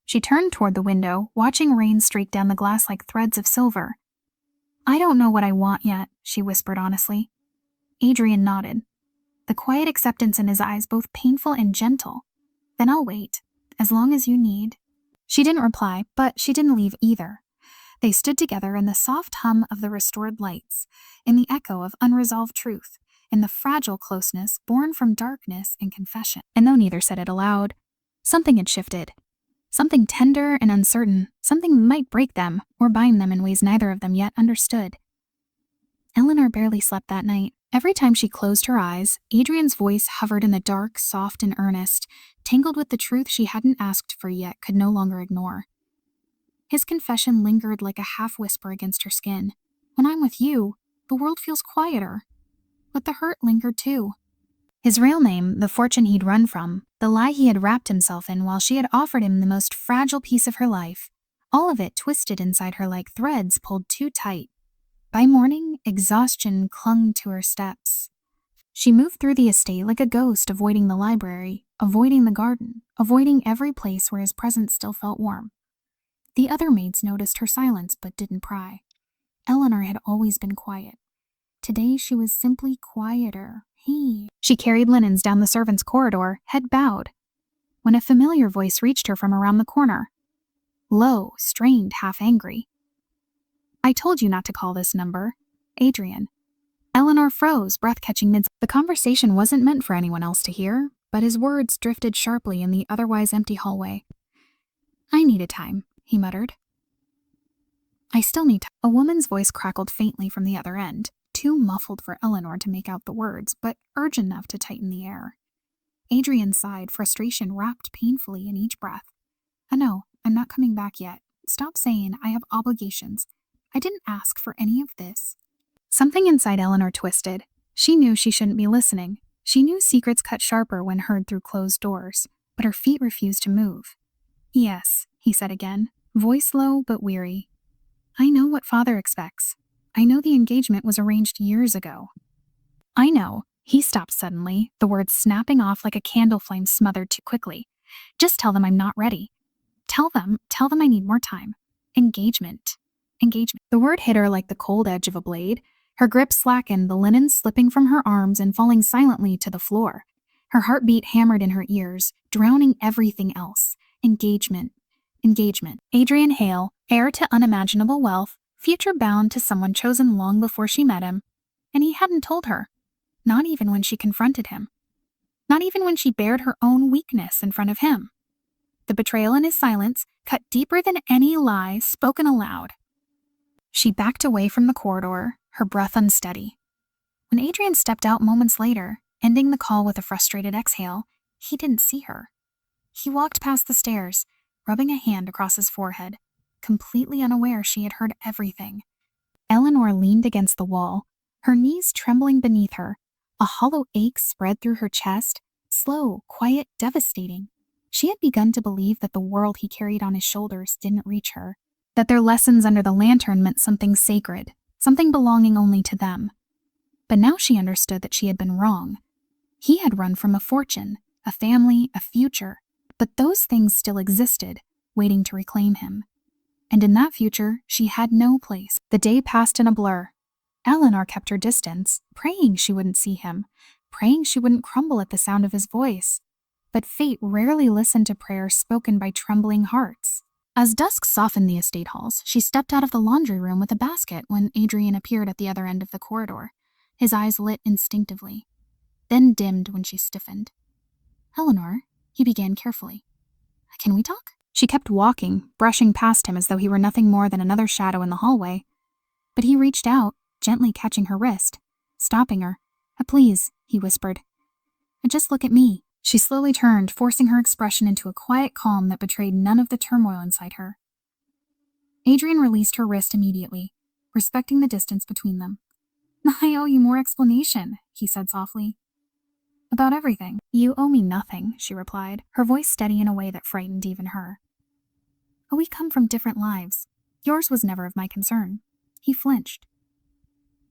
She turned toward the window, watching rain streak down the glass like threads of silver. "I don't know what I want yet," she whispered honestly. Adrian nodded, the quiet acceptance in his eyes both painful and gentle. "Then I'll wait, as long as you need." She didn't reply, but she didn't leave either. They stood together in the soft hum of the restored lights, in the echo of unresolved truth, in the fragile closeness born from darkness and confession. And though neither said it aloud, something had shifted. Something tender and uncertain, something that might break them or bind them in ways neither of them yet understood. Eleanor barely slept that night. Every time she closed her eyes, Adrian's voice hovered in the dark, soft and earnest, tangled with the truth she hadn't asked for yet could no longer ignore. His confession lingered like a half-whisper against her skin. "When I'm with you, the world feels quieter." But the hurt lingered too. His real name, the fortune he'd run from, the lie he had wrapped himself in while she had offered him the most fragile piece of her life, all of it twisted inside her like threads pulled too tight. By morning, exhaustion clung to her steps. She moved through the estate like a ghost, avoiding the library, avoiding the garden, avoiding every place where his presence still felt warm. The other maids noticed her silence but didn't pry. Eleanor had always been quiet. Today she was simply quieter. She carried linens down the servants' corridor, head bowed, when a familiar voice reached her from around the corner. Low, strained, half angry. "I told you not to call this number. Adrian." Eleanor froze, breath catching mid. The conversation wasn't meant for anyone else to hear, but his words drifted sharply in the otherwise empty hallway. "I needed time," he muttered. "I still need time." A woman's voice crackled faintly from the other end, too muffled for Eleanor to make out the words, but urgent enough to tighten the air. Adrian sighed, frustration wrapped painfully in each breath. "No, I'm not coming back yet. Stop saying I have obligations. I didn't ask for any of this." Something inside Eleanor twisted. She knew she shouldn't be listening. She knew secrets cut sharper when heard through closed doors, but her feet refused to move. "Yes," he said again, voice low but weary. "I know what Father expects. I know the engagement was arranged years ago." "I know." He stopped suddenly, the words snapping off like a candle flame smothered too quickly. "Just tell them I'm not ready. Tell them I need more time. Engagement. The word hit her like the cold edge of a blade. Her grip slackened, the linen slipping from her arms and falling silently to the floor. Her heartbeat hammered in her ears, drowning everything else. Engagement. Adrian Hale, heir to unimaginable wealth, future bound to someone chosen long before she met him. And he hadn't told her. Not even when she confronted him. Not even when she bared her own weakness in front of him. The betrayal in his silence cut deeper than any lie spoken aloud. She backed away from the corridor, her breath unsteady. When Adrian stepped out moments later, ending the call with a frustrated exhale, he didn't see her. He walked past the stairs, rubbing a hand across his forehead, completely unaware she had heard everything. Eleanor leaned against the wall, her knees trembling beneath her. A hollow ache spread through her chest, slow, quiet, devastating. She had begun to believe that the world he carried on his shoulders didn't reach her, that their lessons under the lantern meant something sacred, something belonging only to them. But now she understood that she had been wrong. He had run from a fortune, a family, a future, but those things still existed, waiting to reclaim him. And in that future, she had no place. The day passed in a blur. Eleanor kept her distance, praying she wouldn't see him, praying she wouldn't crumble at the sound of his voice. But fate rarely listened to prayers spoken by trembling hearts. As dusk softened the estate halls, she stepped out of the laundry room with a basket when Adrian appeared at the other end of the corridor, his eyes lit instinctively, then dimmed when she stiffened. "Eleanor," he began carefully. "Can we talk?" She kept walking, brushing past him as though he were nothing more than another shadow in the hallway. But he reached out, gently catching her wrist, stopping her. "Please," he whispered. "Just look at me." She slowly turned, forcing her expression into a quiet calm that betrayed none of the turmoil inside her. Adrian released her wrist immediately, respecting the distance between them. I owe you more explanation, he said softly. About everything. You owe me nothing, she replied, her voice steady in a way that frightened even her. We come from different lives. Yours was never of my concern. He flinched.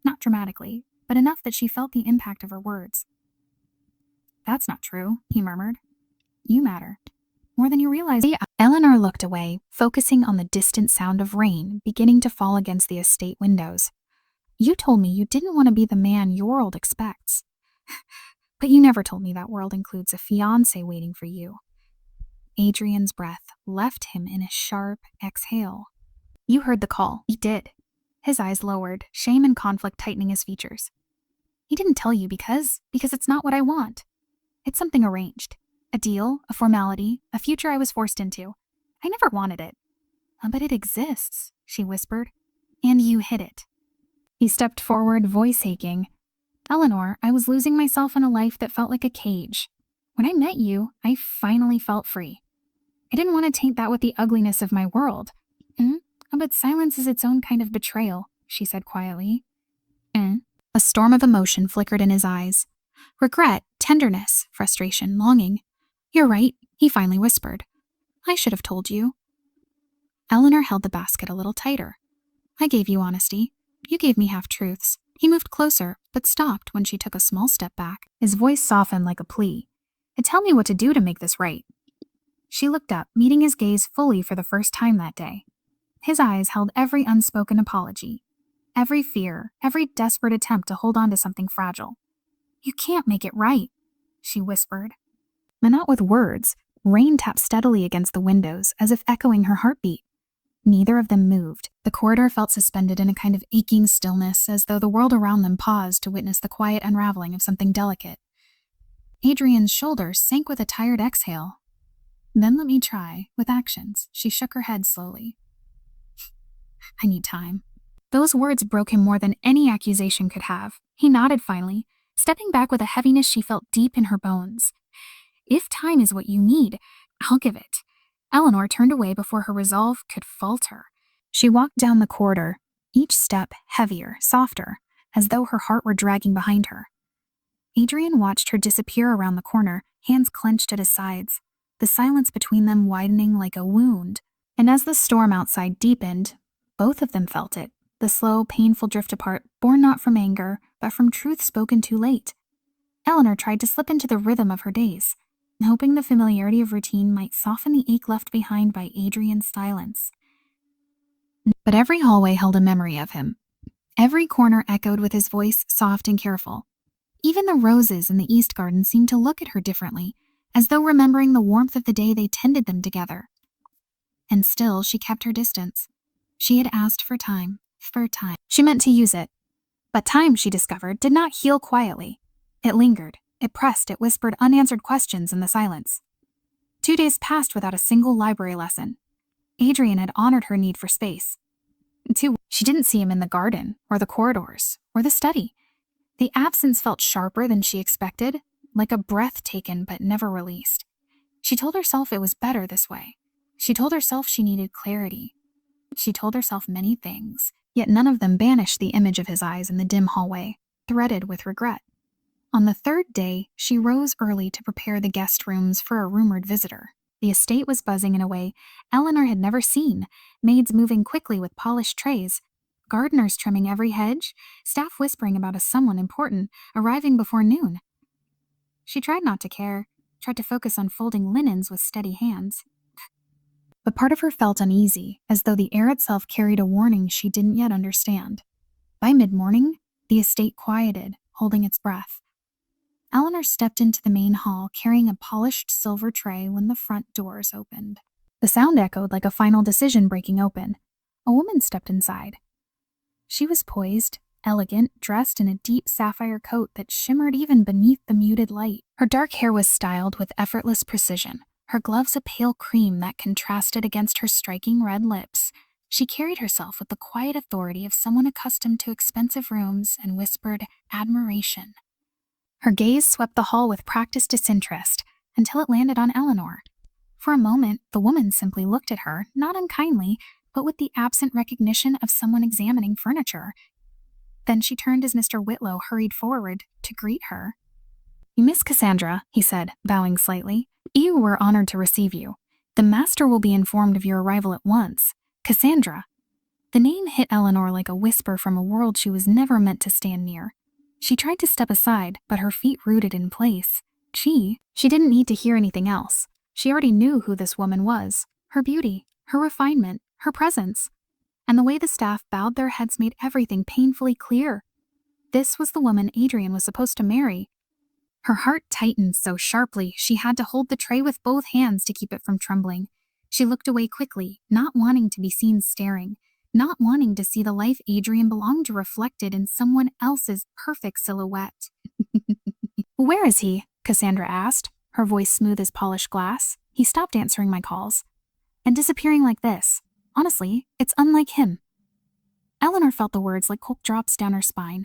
Not dramatically, but enough that she felt the impact of her words. That's not true, he murmured. You matter. More than you realize. Eleanor looked away, focusing on the distant sound of rain beginning to fall against the estate windows. You told me you didn't want to be the man your world expects. But you never told me that world includes a fiancé waiting for you. Adrian's breath left him in a sharp exhale. You heard the call. He did. His eyes lowered, shame and conflict tightening his features. He didn't tell you because it's not what I want. It's something arranged. A deal, a formality, a future I was forced into. I never wanted it. But it exists, she whispered. And you hid it. He stepped forward, voice aching. Eleanor, I was losing myself in a life that felt like a cage. When I met you, I finally felt free. I didn't want to taint that with the ugliness of my world. But silence is its own kind of betrayal, she said quietly. A storm of emotion flickered in his eyes. Regret, tenderness, frustration, longing. You're right, he finally whispered. I should have told you. Eleanor held the basket a little tighter. I gave you honesty. You gave me half-truths. He moved closer, but stopped when she took a small step back. His voice softened like a plea. Tell me what to do to make this right. She looked up, meeting his gaze fully for the first time that day. His eyes held every unspoken apology, every fear, every desperate attempt to hold on to something fragile. You can't make it right, she whispered. But not with words. Rain tapped steadily against the windows, as if echoing her heartbeat. Neither of them moved. The corridor felt suspended in a kind of aching stillness, as though the world around them paused to witness the quiet unraveling of something delicate. Adrian's shoulders sank with a tired exhale. Then let me try, with actions. She shook her head slowly. I need time. Those words broke him more than any accusation could have. He nodded finally, stepping back with a heaviness she felt deep in her bones. If time is what you need, I'll give it. Eleanor turned away before her resolve could falter. She walked down the corridor, each step heavier, softer, as though her heart were dragging behind her. Adrian watched her disappear around the corner, hands clenched at his sides, the silence between them widening like a wound. And as the storm outside deepened, both of them felt it, the slow, painful drift apart, born not from anger, but from truth spoken too late. Eleanor tried to slip into the rhythm of her days, hoping the familiarity of routine might soften the ache left behind by Adrian's silence. But every hallway held a memory of him. Every corner echoed with his voice, soft and careful. Even the roses in the East Garden seemed to look at her differently, as though remembering the warmth of the day they tended them together. And still she kept her distance. She had asked for time. She meant to use it. But time, she discovered, did not heal quietly. It lingered. It pressed. It whispered unanswered questions in the silence. 2 days passed without a single library lesson. Adrian had honored her need for space. She didn't see him in the garden, or the corridors, or the study. The absence felt sharper than she expected, like a breath taken but never released. She told herself it was better this way. She told herself she needed clarity. She told herself many things, yet none of them banished the image of his eyes in the dim hallway, threaded with regret. On the 3rd day, she rose early to prepare the guest rooms for a rumored visitor. The estate was buzzing in a way Eleanor had never seen, maids moving quickly with polished trays, gardeners trimming every hedge, staff whispering about a someone important arriving before noon. She tried not to care, tried to focus on folding linens with steady hands. But part of her felt uneasy, as though the air itself carried a warning she didn't yet understand. By mid-morning, the estate quieted, holding its breath. Eleanor stepped into the main hall, carrying a polished silver tray when the front doors opened. The sound echoed like a final decision breaking open. A woman stepped inside. She was poised, elegant, dressed in a deep sapphire coat that shimmered even beneath the muted light. Her dark hair was styled with effortless precision, her gloves a pale cream that contrasted against her striking red lips. She carried herself with the quiet authority of someone accustomed to expensive rooms and whispered admiration. Her gaze swept the hall with practiced disinterest until it landed on Eleanor. For a moment, the woman simply looked at her, not unkindly, but with the absent recognition of someone examining furniture. Then she turned as Mr. Whitlow hurried forward to greet her. "Miss Cassandra," he said, bowing slightly. "We're honored to receive you. The master will be informed of your arrival at once. Cassandra." The name hit Eleanor like a whisper from a world she was never meant to stand near. She tried to step aside, but her feet rooted in place. She didn't need to hear anything else. She already knew who this woman was. Her beauty, her refinement, her presence. And the way the staff bowed their heads made everything painfully clear. This was the woman Adrian was supposed to marry. Her heart tightened so sharply she had to hold the tray with both hands to keep it from trembling. She looked away quickly, not wanting to be seen staring, not wanting to see the life Adrian belonged to reflected in someone else's perfect silhouette. "Where is he?" Cassandra asked, her voice smooth as polished glass. "He stopped answering my calls. And disappearing like this. Honestly, it's unlike him." Eleanor felt the words like cold drops down her spine.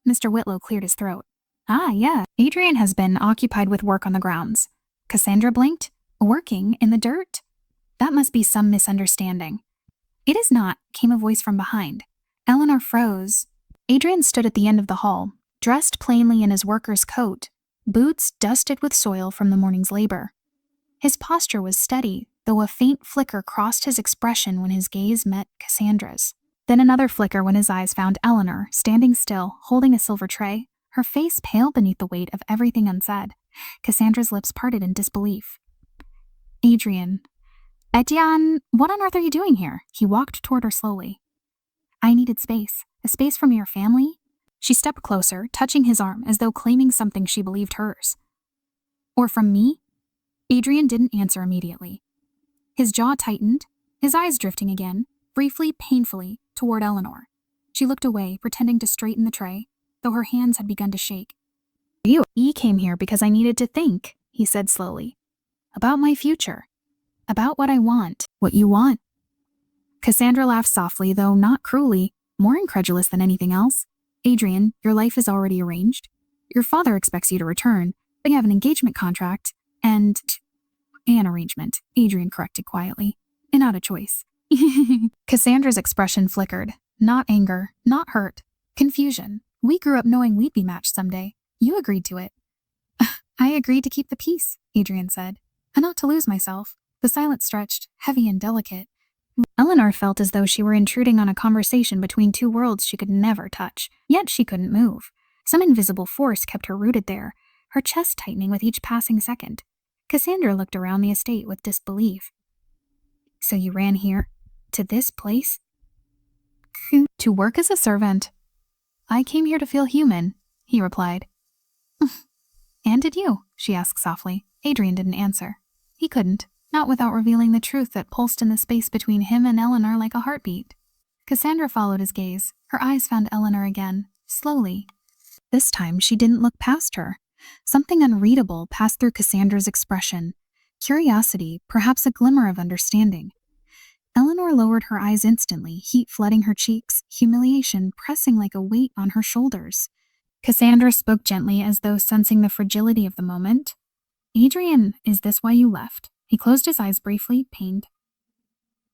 Mr. Whitlow cleared his throat. "Ah, yeah, Adrian has been occupied with work on the grounds." Cassandra blinked. "Working in the dirt? That must be some misunderstanding." "It is not," came a voice from behind. Eleanor froze. Adrian stood at the end of the hall, dressed plainly in his worker's coat, boots dusted with soil from the morning's labor. His posture was steady, though a faint flicker crossed his expression when his gaze met Cassandra's. Then another flicker when his eyes found Eleanor, standing still, holding a silver tray, her face pale beneath the weight of everything unsaid. Cassandra's lips parted in disbelief. "Adrian. Etienne, what on earth are you doing here?" He walked toward her slowly. "I needed space. A space from your family?" She stepped closer, touching his arm as though claiming something she believed hers. "Or from me?" Adrian didn't answer immediately. His jaw tightened, his eyes drifting again, briefly, painfully, toward Eleanor. She looked away, pretending to straighten the tray, though her hands had begun to shake. "You came here because I needed to think," he said slowly. "About my future. About what I want, what you want." Cassandra laughed softly, though not cruelly, more incredulous than anything else. "Adrian, your life is already arranged. Your father expects you to return. They have an engagement contract, and an arrangement," Adrian corrected quietly. "And not a choice." Cassandra's expression flickered. Not anger, not hurt. Confusion. "We grew up knowing we'd be matched someday. You agreed to it." "I agreed to keep the peace," Adrian said, "and not to lose myself." The silence stretched, heavy and delicate. Eleanor felt as though she were intruding on a conversation between two worlds she could never touch, yet she couldn't move. Some invisible force kept her rooted there, her chest tightening with each passing second. Cassandra looked around the estate with disbelief. "So you ran here? To this place?" "To work as a servant. I came here to feel human," he replied. "And did you?" she asked softly. Adrian didn't answer. He couldn't, not without revealing the truth that pulsed in the space between him and Eleanor like a heartbeat. Cassandra followed his gaze. Her eyes found Eleanor again, slowly. This time she didn't look past her. Something unreadable passed through Cassandra's expression. Curiosity, perhaps a glimmer of understanding. Eleanor lowered her eyes instantly, heat flooding her cheeks, humiliation pressing like a weight on her shoulders. Cassandra spoke gently as though sensing the fragility of the moment. "Adrian, is this why you left?" He closed his eyes briefly, pained.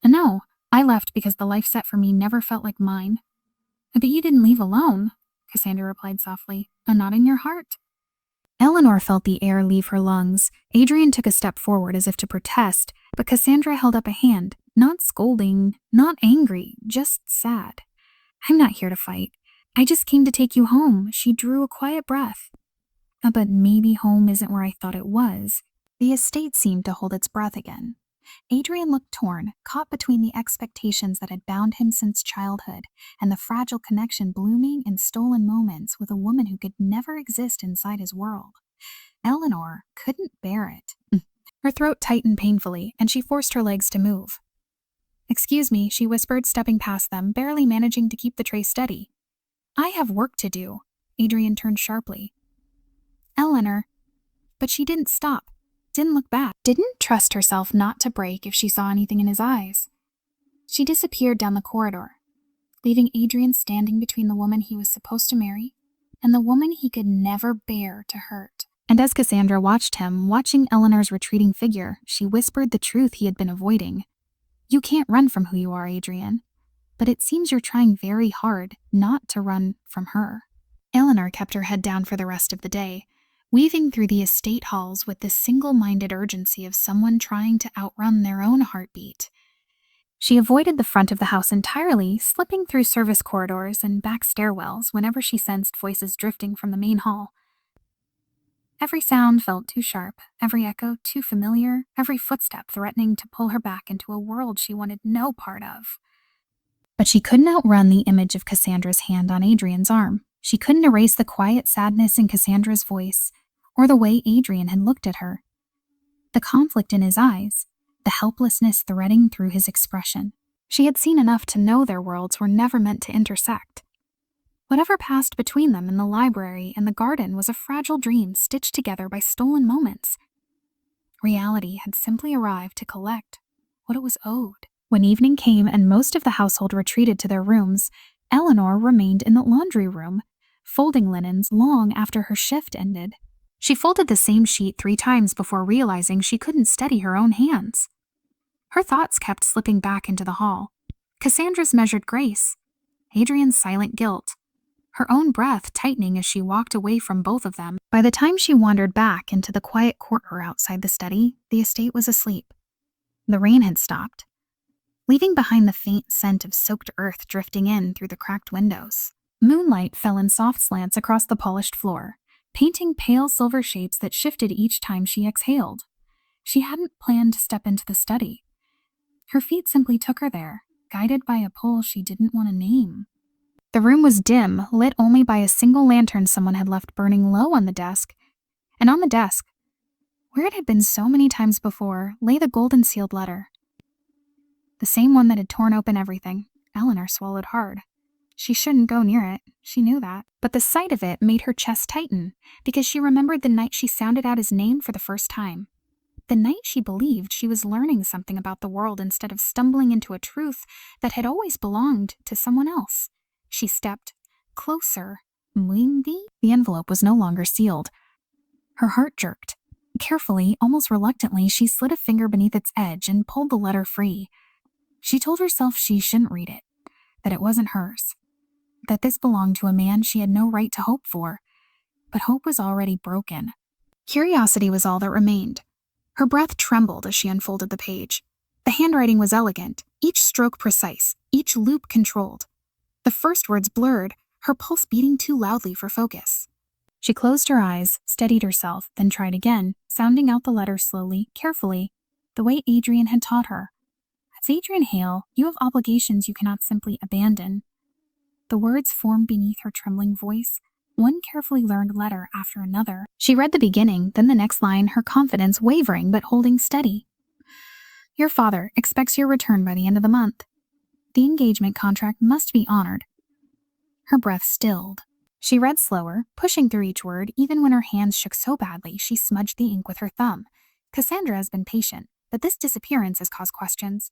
"No, I left because the life set for me never felt like mine." "But you didn't leave alone," Cassandra replied softly. "Not in your heart." Eleanor felt the air leave her lungs. Adrian took a step forward as if to protest, but Cassandra held up a hand, not scolding, not angry, just sad. "I'm not here to fight. I just came to take you home." She drew a quiet breath. "But maybe home isn't where I thought it was." The estate seemed to hold its breath again. Adrian looked torn, caught between the expectations that had bound him since childhood and the fragile connection blooming in stolen moments with a woman who could never exist inside his world. Eleanor couldn't bear it. Her throat tightened painfully, and she forced her legs to move. "Excuse me," she whispered, stepping past them, barely managing to keep the tray steady. "I have work to do." Adrian turned sharply. "Eleanor." But she didn't stop. Didn't look back, didn't trust herself not to break if she saw anything in his eyes. She disappeared down the corridor, leaving Adrian standing between the woman he was supposed to marry and the woman he could never bear to hurt. And as Cassandra watched him, watching Eleanor's retreating figure, she whispered the truth he had been avoiding. "You can't run from who you are, Adrian. but it seems you're trying very hard not to run from her." Eleanor kept her head down for the rest of the day, weaving through the estate halls with the single-minded urgency of someone trying to outrun their own heartbeat. She avoided the front of the house entirely, slipping through service corridors and back stairwells whenever she sensed voices drifting from the main hall. Every sound felt too sharp, every echo too familiar, every footstep threatening to pull her back into a world she wanted no part of. But she couldn't outrun the image of Cassandra's hand on Adrian's arm. She couldn't erase the quiet sadness in Cassandra's voice, or the way Adrian had looked at her. The conflict in his eyes, the helplessness threading through his expression. She had seen enough to know their worlds were never meant to intersect. Whatever passed between them in the library and the garden was a fragile dream stitched together by stolen moments. Reality had simply arrived to collect what it was owed. When evening came and most of the household retreated to their rooms, Eleanor remained in the laundry room, folding linens long after her shift ended. She folded the same sheet 3 times before realizing she couldn't steady her own hands. Her thoughts kept slipping back into the hall. Cassandra's measured grace, Adrian's silent guilt, her own breath tightening as she walked away from both of them. By the time she wandered back into the quiet corridor outside the study, the estate was asleep. The rain had stopped, leaving behind the faint scent of soaked earth drifting in through the cracked windows. Moonlight fell in soft slants across the polished floor, painting pale silver shapes that shifted each time she exhaled. She hadn't planned to step into the study. Her feet simply took her there, guided by a pull she didn't want to name. The room was dim, lit only by a single lantern someone had left burning low on the desk. And on the desk, where it had been so many times before, lay the golden sealed letter. The same one that had torn open everything. Eleanor swallowed hard. She shouldn't go near it, she knew that. But the sight of it made her chest tighten, because she remembered the night she sounded out his name for the first time. The night she believed she was learning something about the world instead of stumbling into a truth that had always belonged to someone else. She stepped closer. Maybe? The envelope was no longer sealed. Her heart jerked. Carefully, almost reluctantly, she slid a finger beneath its edge and pulled the letter free. She told herself she shouldn't read it, that it wasn't hers, that this belonged to a man she had no right to hope for. But hope was already broken. Curiosity was all that remained. Her breath trembled as she unfolded the page. The handwriting was elegant, each stroke precise, each loop controlled. The first words blurred, her pulse beating too loudly for focus. She closed her eyes, steadied herself, then tried again, sounding out the letter slowly, carefully, the way Adrian had taught her. As Adrian Hale, you have obligations you cannot simply abandon. The words formed beneath her trembling voice, one carefully learned letter after another. She read the beginning, then the next line, her confidence wavering but holding steady. Your father expects your return by the end of the month. The engagement contract must be honored. Her breath stilled. She read slower, pushing through each word, even when her hands shook so badly she smudged the ink with her thumb. Cassandra has been patient, but this disappearance has caused questions.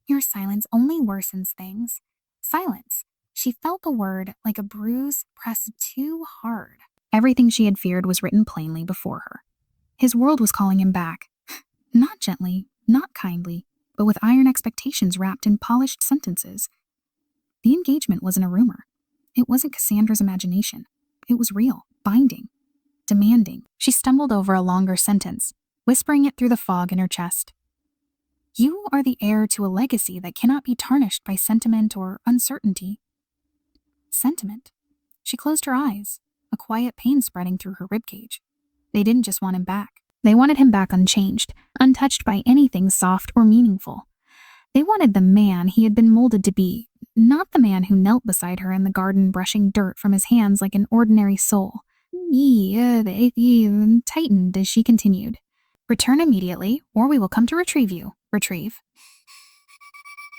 Your silence only worsens things. Silence. She felt the word like a bruise pressed too hard. Everything she had feared was written plainly before her. His world was calling him back. Not gently, not kindly, but with iron expectations wrapped in polished sentences. The engagement wasn't a rumor. It wasn't Cassandra's imagination. It was real, binding, demanding. She stumbled over a longer sentence, whispering it through the fog in her chest. You are the heir to a legacy that cannot be tarnished by sentiment or uncertainty. Sentiment. She closed her eyes, a quiet pain spreading through her ribcage. They didn't just want him back. They wanted him back unchanged, untouched by anything soft or meaningful. They wanted the man he had been molded to be, not the man who knelt beside her in the garden brushing dirt from his hands like an ordinary soul. Tightened as she continued. Return immediately, or we will come to retrieve you. Retrieve.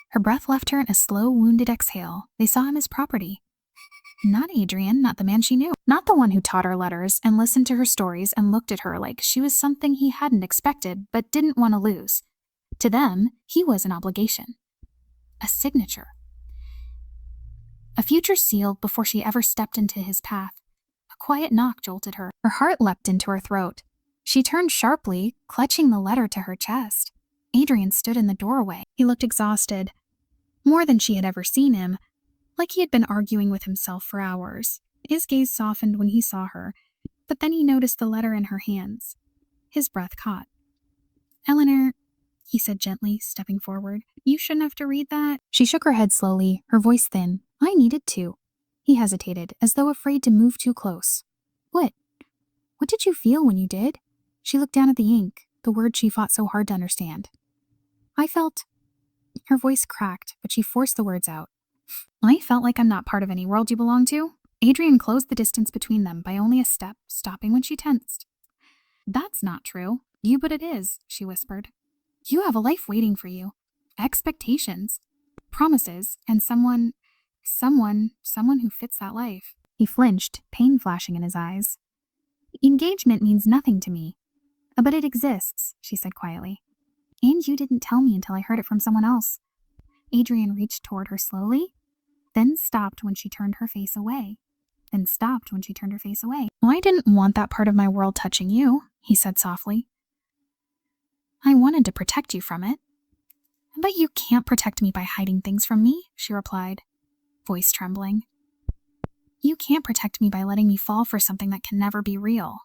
Her breath left her in a slow, wounded exhale. They saw him as property. Not Adrian, not the man she knew. Not the one who taught her letters and listened to her stories and looked at her like she was something he hadn't expected but didn't want to lose. To them, he was an obligation. A signature. A future sealed before she ever stepped into his path. A quiet knock jolted her. Her heart leapt into her throat. She turned sharply, clutching the letter to her chest. Adrian stood in the doorway. He looked exhausted. more than she had ever seen him, like he had been arguing with himself for hours. His gaze softened when he saw her, but then he noticed the letter in her hands. His breath caught. "Eleanor," he said gently, stepping forward, "you shouldn't have to read that." She shook her head slowly, her voice thin. "I needed to." He hesitated, as though afraid to move too close. What did you feel when you did?" She looked down at the ink, the word she fought so hard to understand. "I felt..." Her voice cracked, but she forced the words out. "I felt like I'm not part of any world you belong to." Adrian closed the distance between them by only a step, stopping when she tensed. "That's not true." But it is," she whispered. "You have a life waiting for you. Expectations, promises, and someone who fits that life." He flinched, pain flashing in his eyes. "Engagement means nothing to me." "But it exists," she said quietly. "And you didn't tell me until I heard it from someone else." Adrian reached toward her slowly, then stopped when she turned her face away. "I didn't want that part of my world touching you," he said softly. "I wanted to protect you from it." "But you can't protect me by hiding things from me," she replied, voice trembling. "You can't protect me by letting me fall for something that can never be real."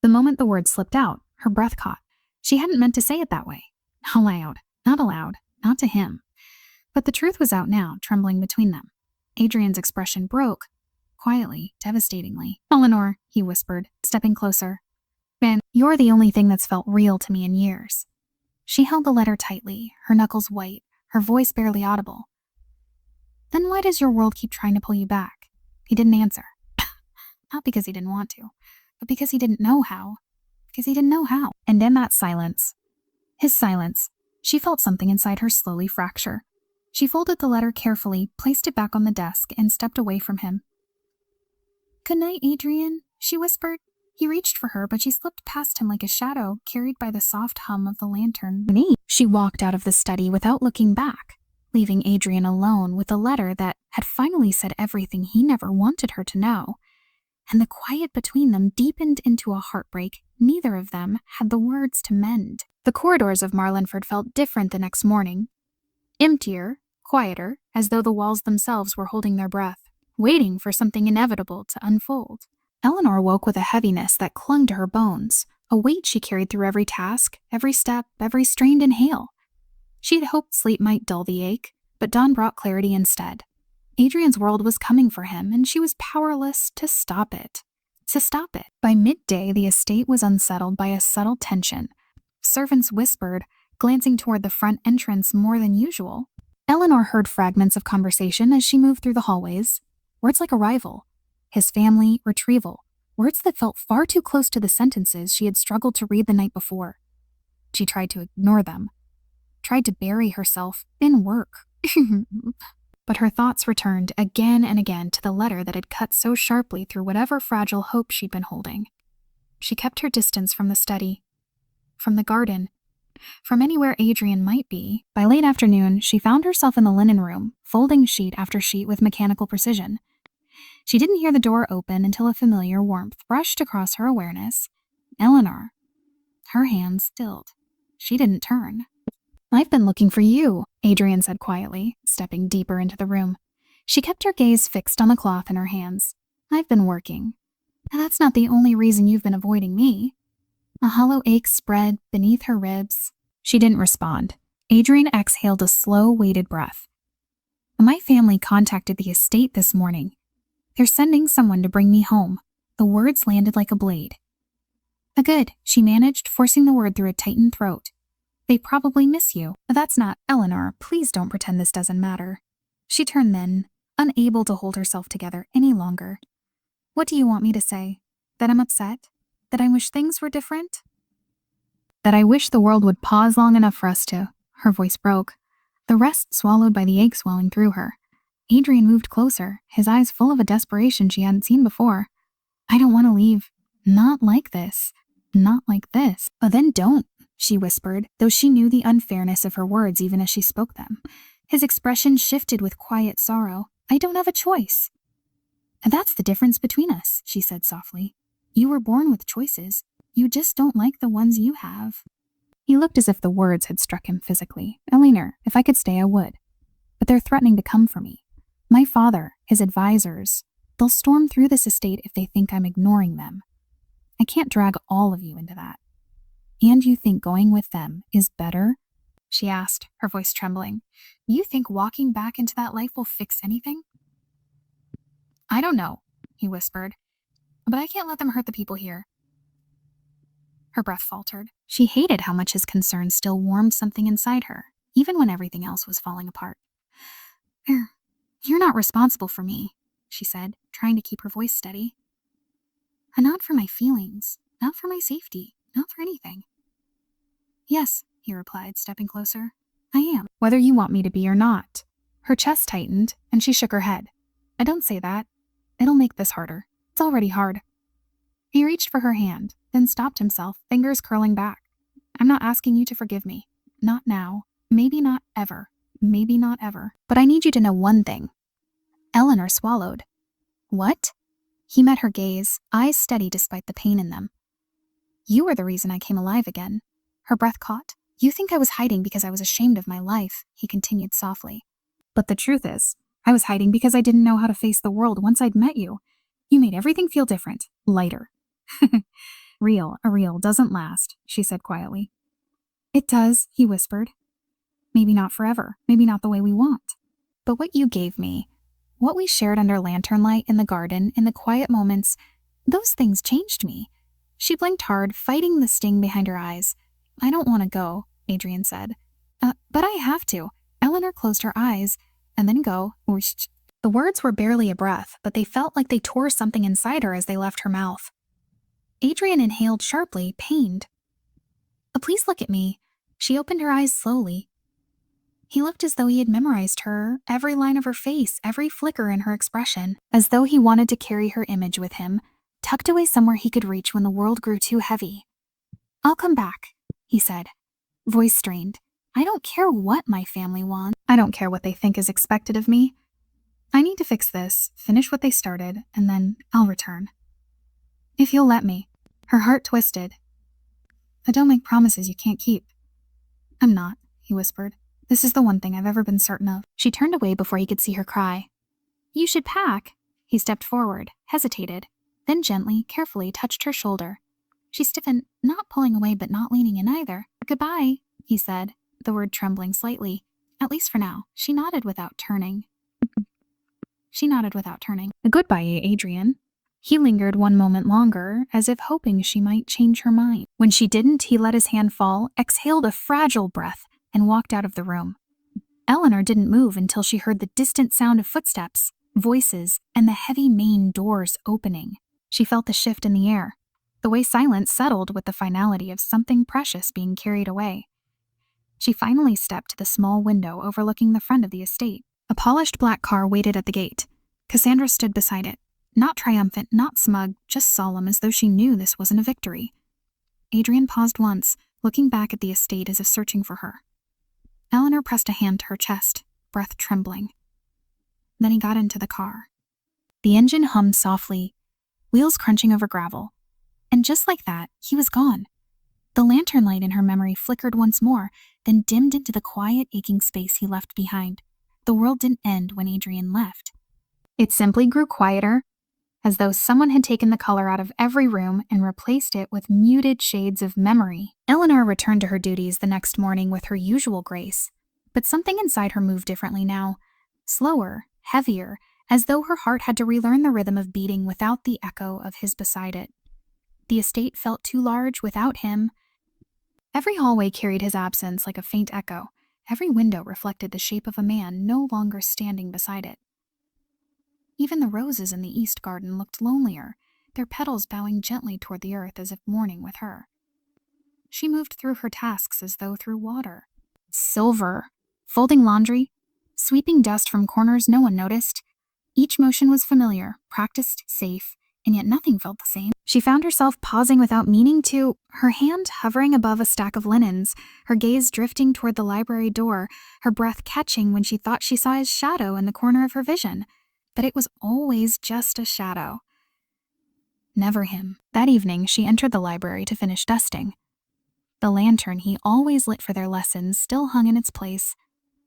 The moment the word slipped out, her breath caught. She hadn't meant to say it that way. Not aloud, not to him. But the truth was out now, trembling between them. Adrian's expression broke, quietly, devastatingly. "Eleanor," he whispered, stepping closer. "Ben, you're the only thing that's felt real to me in years." She held the letter tightly, her knuckles white, her voice barely audible. "Then why does your world keep trying to pull you back?" He didn't answer. Not because he didn't want to, but because he didn't know how. And in that silence, his silence, she felt something inside her slowly fracture. She folded the letter carefully, placed it back on the desk, and stepped away from him. "Good night, Adrian," she whispered. He reached for her, but she slipped past him like a shadow carried by the soft hum of the lantern. She walked out of the study without looking back, leaving Adrian alone with a letter that had finally said everything he never wanted her to know. And the quiet between them deepened into a heartbreak neither of them had the words to mend. The corridors of Marlinford felt different the next morning. Emptier, quieter, as though the walls themselves were holding their breath, waiting for something inevitable to unfold. Eleanor woke with a heaviness that clung to her bones, a weight she carried through every task, every step, every strained inhale. She had hoped sleep might dull the ache, but dawn brought clarity instead. Adrian's world was coming for him, and she was powerless to stop it. By midday, the estate was unsettled by a subtle tension. Servants whispered, glancing toward the front entrance more than usual. Eleanor heard fragments of conversation as she moved through the hallways. Words like arrival, his family, retrieval, words that felt far too close to the sentences she had struggled to read the night before. She tried to ignore them, tried to bury herself in work. But her thoughts returned again and again to the letter that had cut so sharply through whatever fragile hope she'd been holding. She kept her distance from the study, from the garden, from anywhere Adrian might be. By late afternoon, she found herself in the linen room, folding sheet after sheet with mechanical precision. She didn't hear the door open until a familiar warmth brushed across her awareness. Eleanor. Her hands stilled. She didn't turn. "I've been looking for you," Adrian said quietly, stepping deeper into the room. She kept her gaze fixed on the cloth in her hands. "I've been working. And that's not the only reason you've been avoiding me." A hollow ache spread beneath her ribs. She didn't respond. Adrian exhaled a slow, weighted breath. "My family contacted the estate this morning. They're sending someone to bring me home." The words landed like a blade. Good," she managed, forcing the word through a tightened throat. "They probably miss you." "That's not..." "Eleanor, please don't pretend this doesn't matter." She turned then, unable to hold herself together any longer. "What do you want me to say? That I'm upset? That I wish things were different?" "That I wish the world would pause long enough for us to..." Her voice broke, the rest swallowed by the ache swelling through her. Adrian moved closer, his eyes full of a desperation she hadn't seen before. "I don't want to leave. Not like this. Not like this." Then don't," she whispered, though she knew the unfairness of her words even as she spoke them. His expression shifted with quiet sorrow. "I don't have a choice." "That's the difference between us," she said softly. "You were born with choices. You just don't like the ones you have." He looked as if the words had struck him physically. "Eleanor, if I could stay, I would." but they're threatening to come for me. My father, his advisors, they'll storm through this estate if they think I'm ignoring them. I can't drag all of you into that. And you think going with them is better? She asked, her voice trembling. You think walking back into that life will fix anything? I don't know, he whispered, but I can't let them hurt the people here. Her breath faltered. She hated how much his concern still warmed something inside her, even when everything else was falling apart. You're not responsible for me, she said, trying to keep her voice steady. And not for my feelings, not for my safety, not for anything. Yes, he replied, stepping closer. I am, whether you want me to be or not. Her chest tightened, and she shook her head. I don't say that. It'll make this harder. It's already hard. He reached for her hand, then stopped himself, fingers curling back. I'm not asking you to forgive me. Not now. Maybe not ever. Maybe not ever. But I need you to know one thing. Eleanor swallowed. What? He met her gaze, eyes steady despite the pain in them. You are the reason I came alive again. Her breath caught. You think I was hiding because I was ashamed of my life, he continued softly. But the truth is, I was hiding because I didn't know how to face the world once I'd met you. You made everything feel different, lighter. A real doesn't last, she said quietly. It does, he whispered. Maybe not forever, maybe not the way we want. But what you gave me, what we shared under lantern light in the garden, in the quiet moments, those things changed me. She blinked hard, fighting the sting behind her eyes. I don't want to go, Adrian said. But I have to. Eleanor closed her eyes, and then go. Whoosh. The words were barely a breath, but they felt like they tore something inside her as they left her mouth. Adrian inhaled sharply, pained. Please look at me. She opened her eyes slowly. He looked as though he had memorized her, every line of her face, every flicker in her expression, as though he wanted to carry her image with him, tucked away somewhere he could reach when the world grew too heavy. I'll come back, he said, voice strained. I don't care what my family wants. I don't care what they think is expected of me. I need to fix this, finish what they started, and then I'll return. If you'll let me. Her heart twisted. But don't make promises you can't keep. I'm not, he whispered. This is the one thing I've ever been certain of. She turned away before he could see her cry. You should pack. He stepped forward, hesitated, then gently, carefully touched her shoulder. She stiffened, not pulling away but not leaning in either. Goodbye, he said, the word trembling slightly. At least for now. She nodded without turning. Goodbye, Adrian. He lingered one moment longer, as if hoping she might change her mind. When she didn't, he let his hand fall, exhaled a fragile breath, and walked out of the room. Eleanor didn't move until she heard the distant sound of footsteps, voices, and the heavy main doors opening. She felt the shift in the air, the way silence settled with the finality of something precious being carried away. She finally stepped to the small window overlooking the front of the estate. A polished black car waited at the gate. Cassandra stood beside it, not triumphant, not smug, just solemn, as though she knew this wasn't a victory. Adrian paused once, looking back at the estate as if searching for her. Eleanor pressed a hand to her chest, breath trembling. Then he got into the car. The engine hummed softly, wheels crunching over gravel. And just like that, he was gone. The lantern light in her memory flickered once more, then dimmed into the quiet, aching space he left behind. The world didn't end when Adrian left. It simply grew quieter, as though someone had taken the color out of every room and replaced it with muted shades of memory. Eleanor returned to her duties the next morning with her usual grace, but something inside her moved differently now, slower, heavier, as though her heart had to relearn the rhythm of beating without the echo of his beside it. The estate felt too large without him. Every hallway carried his absence like a faint echo. Every window reflected the shape of a man no longer standing beside it. Even the roses in the east garden looked lonelier, their petals bowing gently toward the earth as if mourning with her. She moved through her tasks as though through water. Silver, folding laundry, sweeping dust from corners no one noticed. Each motion was familiar, practiced, safe, and yet nothing felt the same. She found herself pausing without meaning to, her hand hovering above a stack of linens, her gaze drifting toward the library door, her breath catching when she thought she saw his shadow in the corner of her vision. But it was always just a shadow. Never him. That evening, she entered the library to finish dusting. The lantern he always lit for their lessons still hung in its place,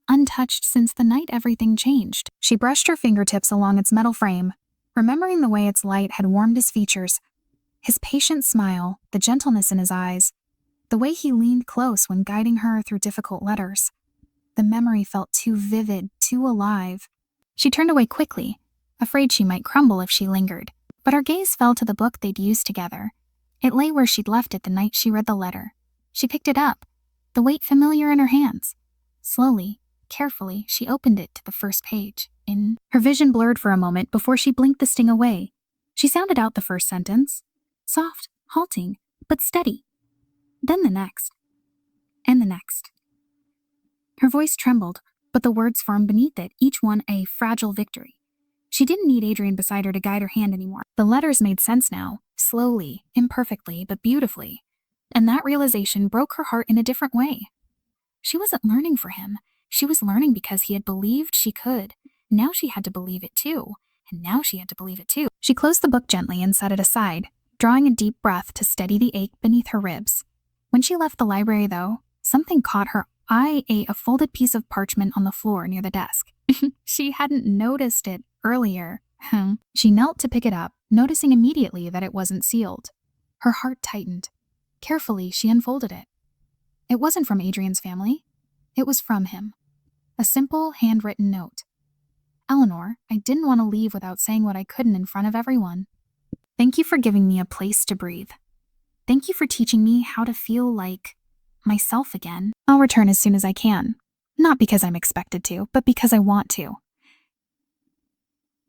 untouched since the night everything changed. She brushed her fingertips along its metal frame, remembering the way its light had warmed his features. His patient smile, the gentleness in his eyes, the way he leaned close when guiding her through difficult letters. The memory felt too vivid, too alive. She turned away quickly, afraid she might crumble if she lingered. But her gaze fell to the book they'd used together. It lay where she'd left it the night she read the letter. She picked it up, the weight familiar in her hands. Slowly, carefully, she opened it to the first page. Her vision blurred for a moment before she blinked the sting away. She sounded out the first sentence. Soft, halting, but steady. Then the next. And the next. Her voice trembled, but the words formed beneath it, each one a fragile victory. She didn't need Adrian beside her to guide her hand anymore. The letters made sense now, slowly, imperfectly, but beautifully. And that realization broke her heart in a different way. She wasn't learning for him. She was learning because he had believed she could. Now she had to believe it too. And now she had to believe it too. She closed the book gently and set it aside, drawing a deep breath to steady the ache beneath her ribs. When she left the library, though, something caught her eye, a folded piece of parchment on the floor near the desk. She hadn't noticed it earlier. She knelt to pick it up, noticing immediately that it wasn't sealed. Her heart tightened. Carefully, she unfolded it. It wasn't from Adrian's family. It was from him. A simple, handwritten note. Eleanor, I didn't want to leave without saying what I couldn't in front of everyone. Thank you for giving me a place to breathe. Thank you for teaching me how to feel like myself again. I'll return as soon as I can. Not because I'm expected to, but because I want to.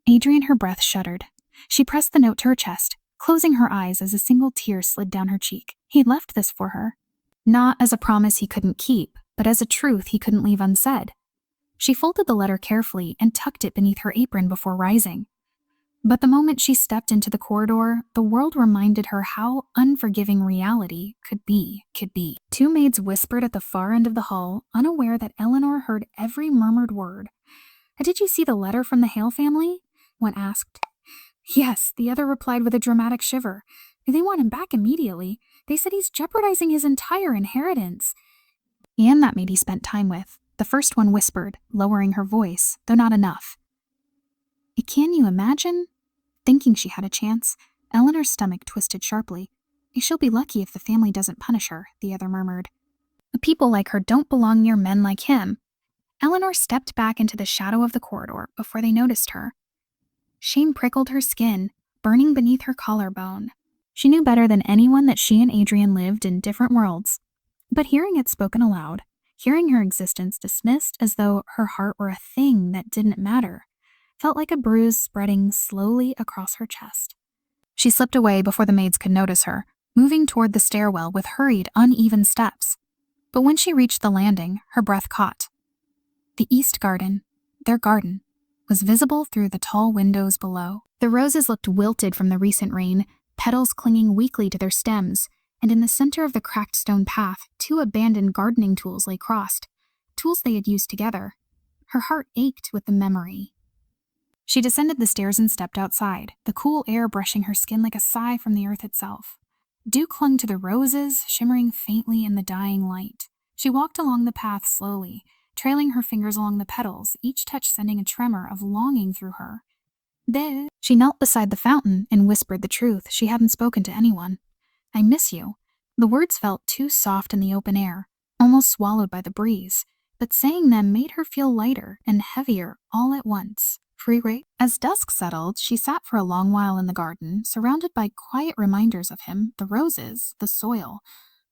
Adrian, her breath shuddered. She pressed the note to her chest, closing her eyes as a single tear slid down her cheek. He'd left this for her. Not as a promise he couldn't keep, but as a truth he couldn't leave unsaid. She folded the letter carefully and tucked it beneath her apron before rising. But the moment she stepped into the corridor, the world reminded her how unforgiving reality could be. Two maids whispered at the far end of the hall, unaware that Eleanor heard every murmured word. Did you see the letter from the Hale family? One asked. Yes, the other replied with a dramatic shiver. They want him back immediately. They said he's jeopardizing his entire inheritance. And that maid he spent time with. The first one whispered, lowering her voice, though not enough. Can you imagine? Thinking she had a chance, Eleanor's stomach twisted sharply. She'll be lucky if the family doesn't punish her, the other murmured. People like her don't belong near men like him. Eleanor stepped back into the shadow of the corridor before they noticed her. Shame prickled her skin, burning beneath her collarbone. She knew better than anyone that she and Adrian lived in different worlds. But hearing it spoken aloud, hearing her existence dismissed as though her heart were a thing that didn't matter, felt like a bruise spreading slowly across her chest. She slipped away before the maids could notice her, moving toward the stairwell with hurried, uneven steps. But when she reached the landing, her breath caught. The east garden, their garden, was visible through the tall windows below. The roses looked wilted from the recent rain, petals clinging weakly to their stems, and in the center of the cracked stone path, two abandoned gardening tools lay crossed, tools they had used together. Her heart ached with the memory. She descended the stairs and stepped outside, the cool air brushing her skin like a sigh from the earth itself. Dew clung to the roses, shimmering faintly in the dying light. She walked along the path slowly, trailing her fingers along the petals, each touch sending a tremor of longing through her. Then she knelt beside the fountain and whispered the truth she hadn't spoken to anyone. I miss you. The words felt too soft in the open air, almost swallowed by the breeze, but saying them made her feel lighter and heavier all at once. As dusk settled, she sat for a long while in the garden, surrounded by quiet reminders of him, the roses, the soil,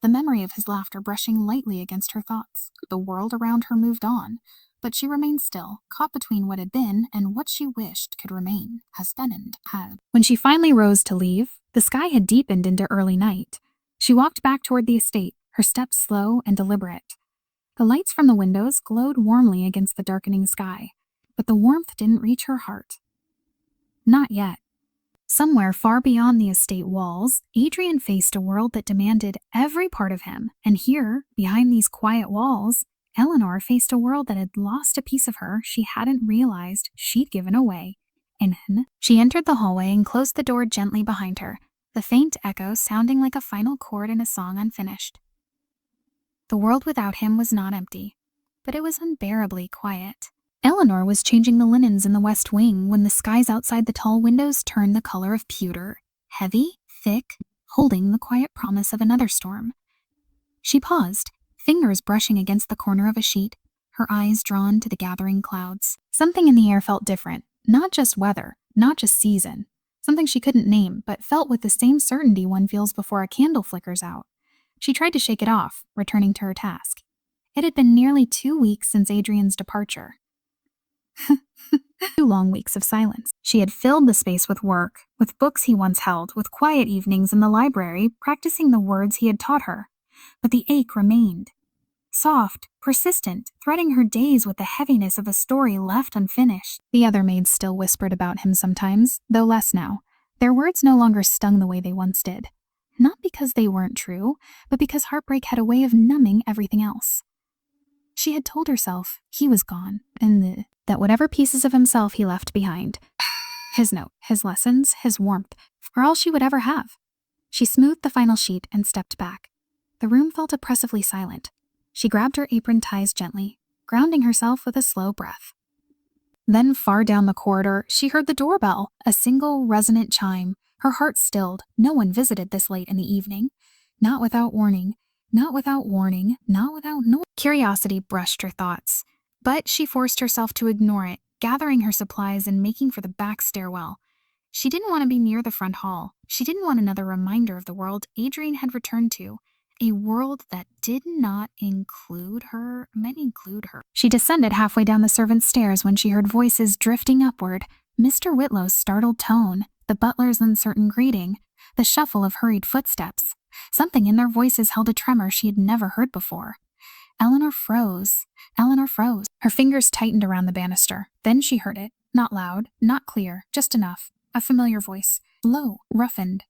the memory of his laughter brushing lightly against her thoughts. The world around her moved on, but she remained still, caught between what had been and what she wished could remain, has been and had. When she finally rose to leave, the sky had deepened into early night. She walked back toward the estate, her steps slow and deliberate. The lights from the windows glowed warmly against the darkening sky, but the warmth didn't reach her heart. Not yet. Somewhere far beyond the estate walls, Adrian faced a world that demanded every part of him, and here, behind these quiet walls, Eleanor faced a world that had lost a piece of her she hadn't realized she'd given away. And she entered the hallway and closed the door gently behind her, the faint echo sounding like a final chord in a song unfinished. The world without him was not empty, but it was unbearably quiet. Eleanor was changing the linens in the west wing when the skies outside the tall windows turned the color of pewter, heavy, thick, holding the quiet promise of another storm. She paused, fingers brushing against the corner of a sheet, her eyes drawn to the gathering clouds. Something in the air felt different, not just weather, not just season. Something she couldn't name, but felt with the same certainty one feels before a candle flickers out. She tried to shake it off, returning to her task. It had been nearly 2 weeks since Adrian's departure. 2 long weeks of silence. She had filled the space with work, with books he once held, with quiet evenings in the library, practicing the words he had taught her. But the ache remained. Soft, persistent, threading her days with the heaviness of a story left unfinished. The other maids still whispered about him sometimes, though less now. Their words no longer stung the way they once did. Not because they weren't true, but because heartbreak had a way of numbing everything else. She had told herself he was gone, and that whatever pieces of himself he left behind, his note, his lessons, his warmth, were all she would ever have. She smoothed the final sheet and stepped back. The room felt oppressively silent. She grabbed her apron ties gently, grounding herself with a slow breath. Then far down the corridor, she heard the doorbell, a single resonant chime. Her heart stilled. No one visited this late in the evening. Not without warning. Not without warning. Not without no. Curiosity brushed her thoughts. But she forced herself to ignore it, gathering her supplies and making for the back stairwell. She didn't want to be near the front hall. She didn't want another reminder of the world Adrian had returned to. A world that did not include her, meant include her. She descended halfway down the servants' stairs when she heard voices drifting upward, Mr. Whitlow's startled tone, the butler's uncertain greeting, the shuffle of hurried footsteps. Something in their voices held a tremor she had never heard before. Eleanor froze. Eleanor froze. Her fingers tightened around the banister. Then she heard it. Not loud, not clear, just enough. A familiar voice. Low, roughened,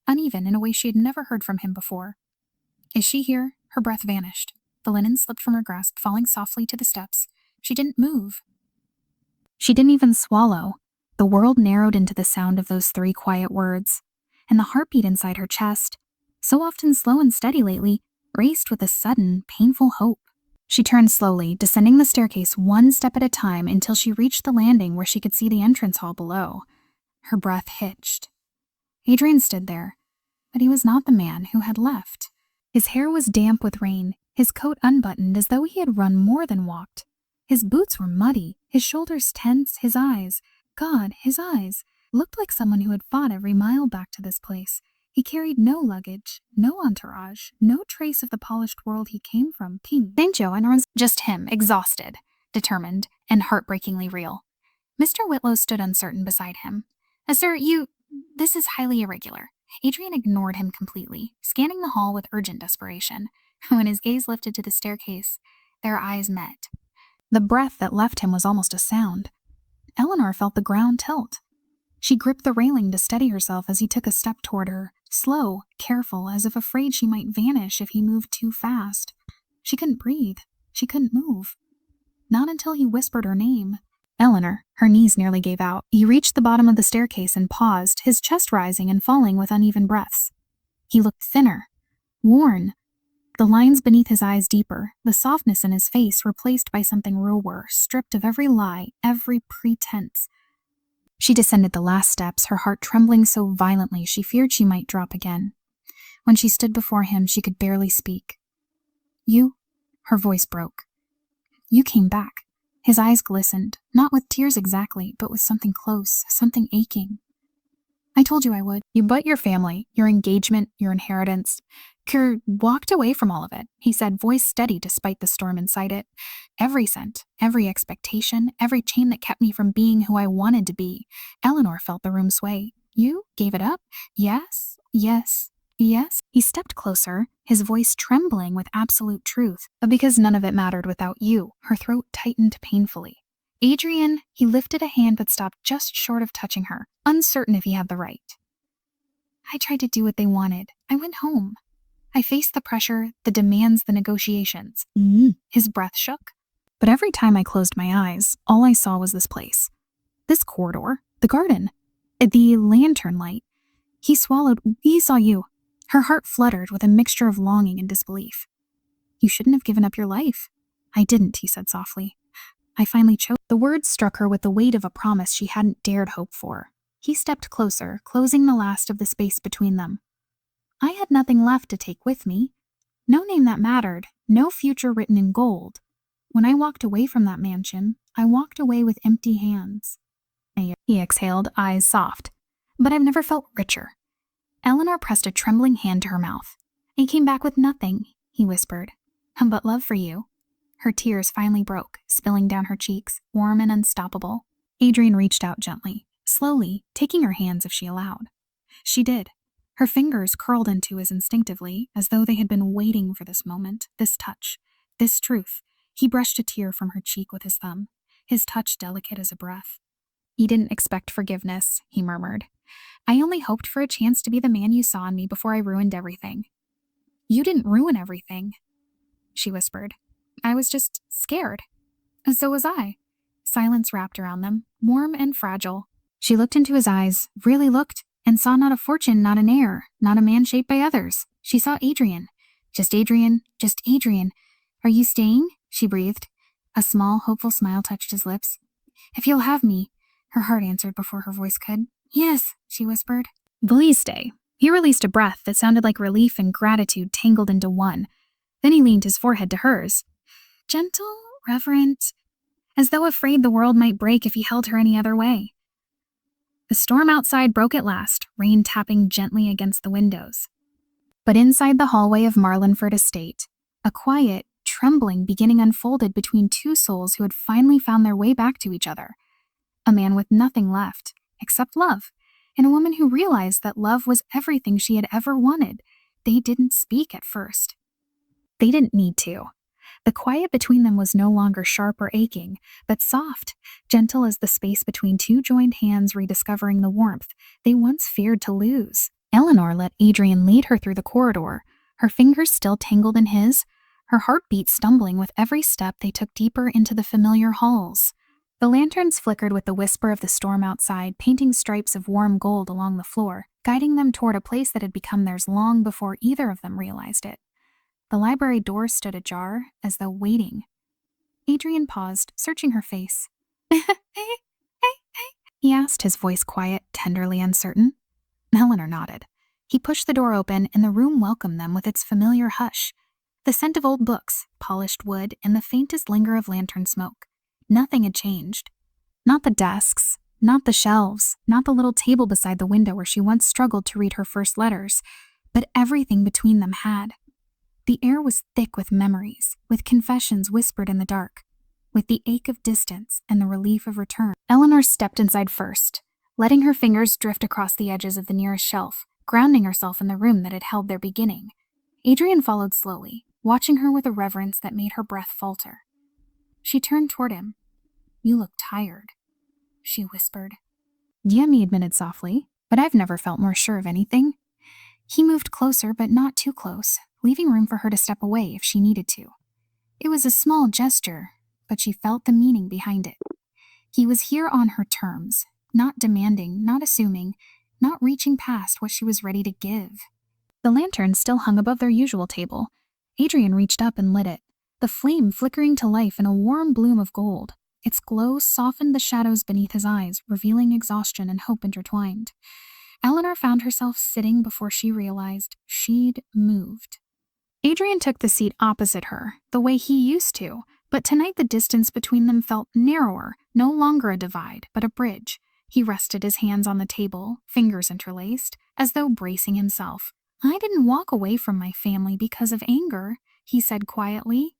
uneven in a way she had never heard from him before. Is she here? Her breath vanished. The linen slipped from her grasp, falling softly to the steps. She didn't move. She didn't even swallow. The world narrowed into the sound of those 3 quiet words, and the heartbeat inside her chest, so often slow and steady lately, raced with a sudden, painful hope. She turned slowly, descending the staircase 1 step at a time until she reached the landing where she could see the entrance hall below. Her breath hitched. Adrian stood there, but he was not the man who had left. His hair was damp with rain, his coat unbuttoned as though he had run more than walked. His boots were muddy, his shoulders tense, his eyes, God, his eyes, looked like someone who had fought every mile back to this place. He carried no luggage, no entourage, no trace of the polished world he came from. St. Joe and just him, exhausted, determined, and heartbreakingly real. Mr. Whitlow stood uncertain beside him. Sir, this is highly irregular. Adrian ignored him completely, scanning the hall with urgent desperation. When his gaze lifted to the staircase, their eyes met. The breath that left him was almost a sound. Eleanor felt the ground tilt. She gripped the railing to steady herself as he took a step toward her, slow, careful, as if afraid she might vanish if he moved too fast. She couldn't breathe. She couldn't move. Not until he whispered her name. Eleanor, her knees nearly gave out. He reached the bottom of the staircase and paused, his chest rising and falling with uneven breaths. He looked thinner, worn, the lines beneath his eyes deeper, the softness in his face replaced by something rawer, stripped of every lie, every pretense. She descended the last steps, her heart trembling so violently she feared she might drop again. When she stood before him, she could barely speak. You, her voice broke. You came back. His eyes glistened, not with tears exactly, but with something close, something aching. I told you I would. You but your family, your engagement, your inheritance. Kerr walked away from all of it, he said, voice steady despite the storm inside it. Every cent, every expectation, every chain that kept me from being who I wanted to be. Eleanor felt the room sway. You gave it up? Yes, yes, yes. He stepped closer, his voice trembling with absolute truth. But because none of it mattered without you, her throat tightened painfully. Adrian, he lifted a hand but stopped just short of touching her, uncertain if he had the right. I tried to do what they wanted. I went home. I faced the pressure, the demands, the negotiations. His breath shook. But every time I closed my eyes, all I saw was this place. This corridor, the garden, the lantern light. He swallowed. He saw you. Her heart fluttered with a mixture of longing and disbelief. You shouldn't have given up your life. I didn't, he said softly. I finally chose. The words struck her with the weight of a promise she hadn't dared hope for. He stepped closer, closing the last of the space between them. I had nothing left to take with me. No name that mattered, no future written in gold. When I walked away from that mansion, I walked away with empty hands. He exhaled, eyes soft. But I've never felt richer. Eleanor pressed a trembling hand to her mouth. I came back with nothing, he whispered. But love for you. Her tears finally broke, spilling down her cheeks, warm and unstoppable. Adrian reached out gently, slowly, taking her hands if she allowed. She did. Her fingers curled into his instinctively, as though they had been waiting for this moment, this touch, this truth. He brushed a tear from her cheek with his thumb, his touch delicate as a breath. You didn't expect forgiveness, he murmured. I only hoped for a chance to be the man you saw in me before I ruined everything. You didn't ruin everything, she whispered. I was just scared. So was I. Silence wrapped around them, warm and fragile. She looked into his eyes, really looked, and saw not a fortune, not an heir, not a man shaped by others. She saw Adrian. Just Adrian, just Adrian. Are you staying? She breathed. A small, hopeful smile touched his lips. If you'll have me, her heart answered before her voice could. Yes, she whispered. Please stay. He released a breath that sounded like relief and gratitude tangled into one. Then he leaned his forehead to hers. Gentle, reverent, as though afraid the world might break if he held her any other way. The storm outside broke at last, rain tapping gently against the windows. But inside the hallway of Marlinford Estate, a quiet, trembling beginning unfolded between two souls who had finally found their way back to each other. A man with nothing left, except love, and a woman who realized that love was everything she had ever wanted. They didn't speak at first. They didn't need to. The quiet between them was no longer sharp or aching, but soft, gentle as the space between two joined hands rediscovering the warmth they once feared to lose. Eleanor let Adrian lead her through the corridor, her fingers still tangled in his, her heartbeat stumbling with every step they took deeper into the familiar halls. The lanterns flickered with the whisper of the storm outside, painting stripes of warm gold along the floor, guiding them toward a place that had become theirs long before either of them realized it. The library door stood ajar, as though waiting. Adrian paused, searching her face. He asked, his voice quiet, tenderly uncertain. Eleanor nodded. He pushed the door open, and the room welcomed them with its familiar hush. The scent of old books, polished wood, and the faintest linger of lantern smoke. Nothing had changed. Not the desks, not the shelves, not the little table beside the window where she once struggled to read her first letters, but everything between them had. The air was thick with memories, with confessions whispered in the dark, with the ache of distance and the relief of return. Eleanor stepped inside first, letting her fingers drift across the edges of the nearest shelf, grounding herself in the room that had held their beginning. Adrian followed slowly, watching her with a reverence that made her breath falter. She turned toward him. You look tired, she whispered. Yemi admitted softly, but I've never felt more sure of anything. He moved closer, but not too close, leaving room for her to step away if she needed to. It was a small gesture, but she felt the meaning behind it. He was here on her terms, not demanding, not assuming, not reaching past what she was ready to give. The lantern still hung above their usual table. Adrian reached up and lit it, the flame flickering to life in a warm bloom of gold. Its glow softened the shadows beneath his eyes, revealing exhaustion and hope intertwined. Eleanor found herself sitting before she realized she'd moved. Adrian took the seat opposite her, the way he used to, but tonight the distance between them felt narrower, no longer a divide, but a bridge. He rested his hands on the table, fingers interlaced, as though bracing himself. I didn't walk away from my family because of anger, he said quietly.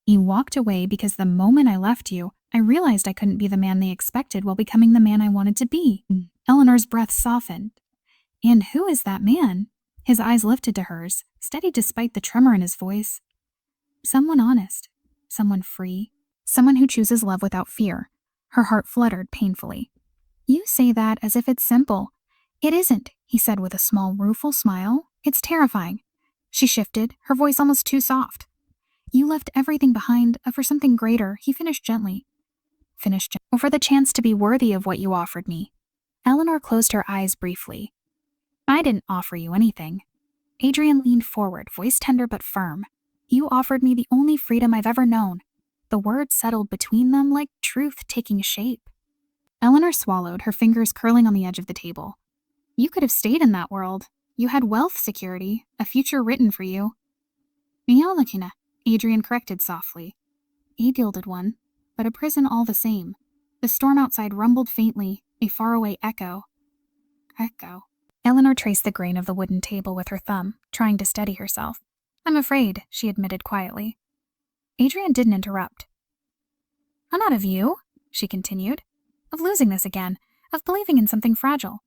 You walked away because the moment I left you, I realized I couldn't be the man they expected while becoming the man I wanted to be. Eleanor's breath softened. And who is that man? His eyes lifted to hers, steady despite the tremor in his voice. Someone honest, someone free, someone who chooses love without fear. Her heart fluttered painfully. You say that as if it's simple. It isn't, he said with a small, rueful smile. It's terrifying. She shifted, her voice almost too soft. You left everything behind for something greater, he finished gently. Or for the chance to be worthy of what you offered me. Eleanor closed her eyes briefly. I didn't offer you anything. Adrian leaned forward, voice tender but firm. You offered me the only freedom I've ever known." The words settled between them like truth taking shape. Eleanor swallowed, her fingers curling on the edge of the table. "You could have stayed in that world. You had wealth security, a future written for you." "Mialakina," Adrian corrected softly. "A gilded one, but a prison all the same." The storm outside rumbled faintly, a faraway echo. Echo. Eleanor traced the grain of the wooden table with her thumb, trying to steady herself. "I'm afraid," she admitted quietly. Adrian didn't interrupt. "I'm not of you," she continued. "Of losing this again, of believing in something fragile,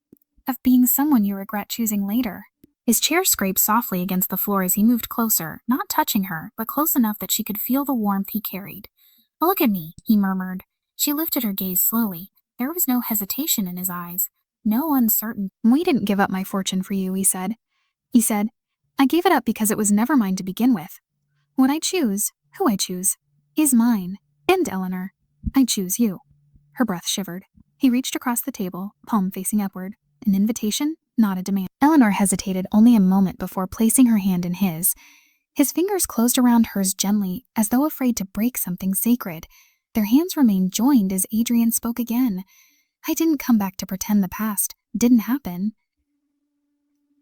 of being someone you regret choosing later." His chair scraped softly against the floor as he moved closer, not touching her, but close enough that she could feel the warmth he carried. "Look at me," he murmured. She lifted her gaze slowly. There was no hesitation in his eyes, no uncertainty. "We didn't give up my fortune for you," he said. "I gave it up because it was never mine to begin with. What I choose, who I choose, is mine. And Eleanor, I choose you." Her breath shivered. He reached across the table, palm facing upward. An invitation, not a demand. Eleanor hesitated only a moment before placing her hand in his. His fingers closed around hers gently, as though afraid to break something sacred. Their hands remained joined as Adrian spoke again. "I didn't come back to pretend the past didn't happen.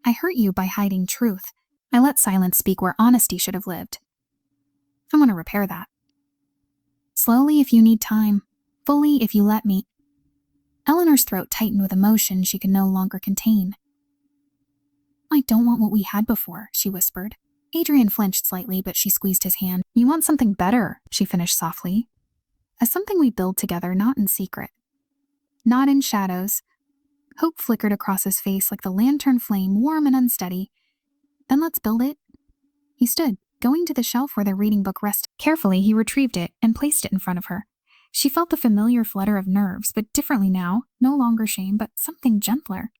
I hurt you by hiding truth. I let silence speak where honesty should have lived. I want to repair that. Slowly if you need time, fully if you let me." Eleanor's throat tightened with emotion she could no longer contain. "I don't want what we had before," she whispered. Adrian flinched slightly, but she squeezed his hand. "You want something better," she finished softly. "As something we build together, not in secret. Not in shadows." Hope flickered across his face like the lantern flame, warm and unsteady. "Then let's build it." He stood, going to the shelf where their reading book rested. Carefully, he retrieved it and placed it in front of her. She felt the familiar flutter of nerves, but differently now, no longer shame, but something gentler.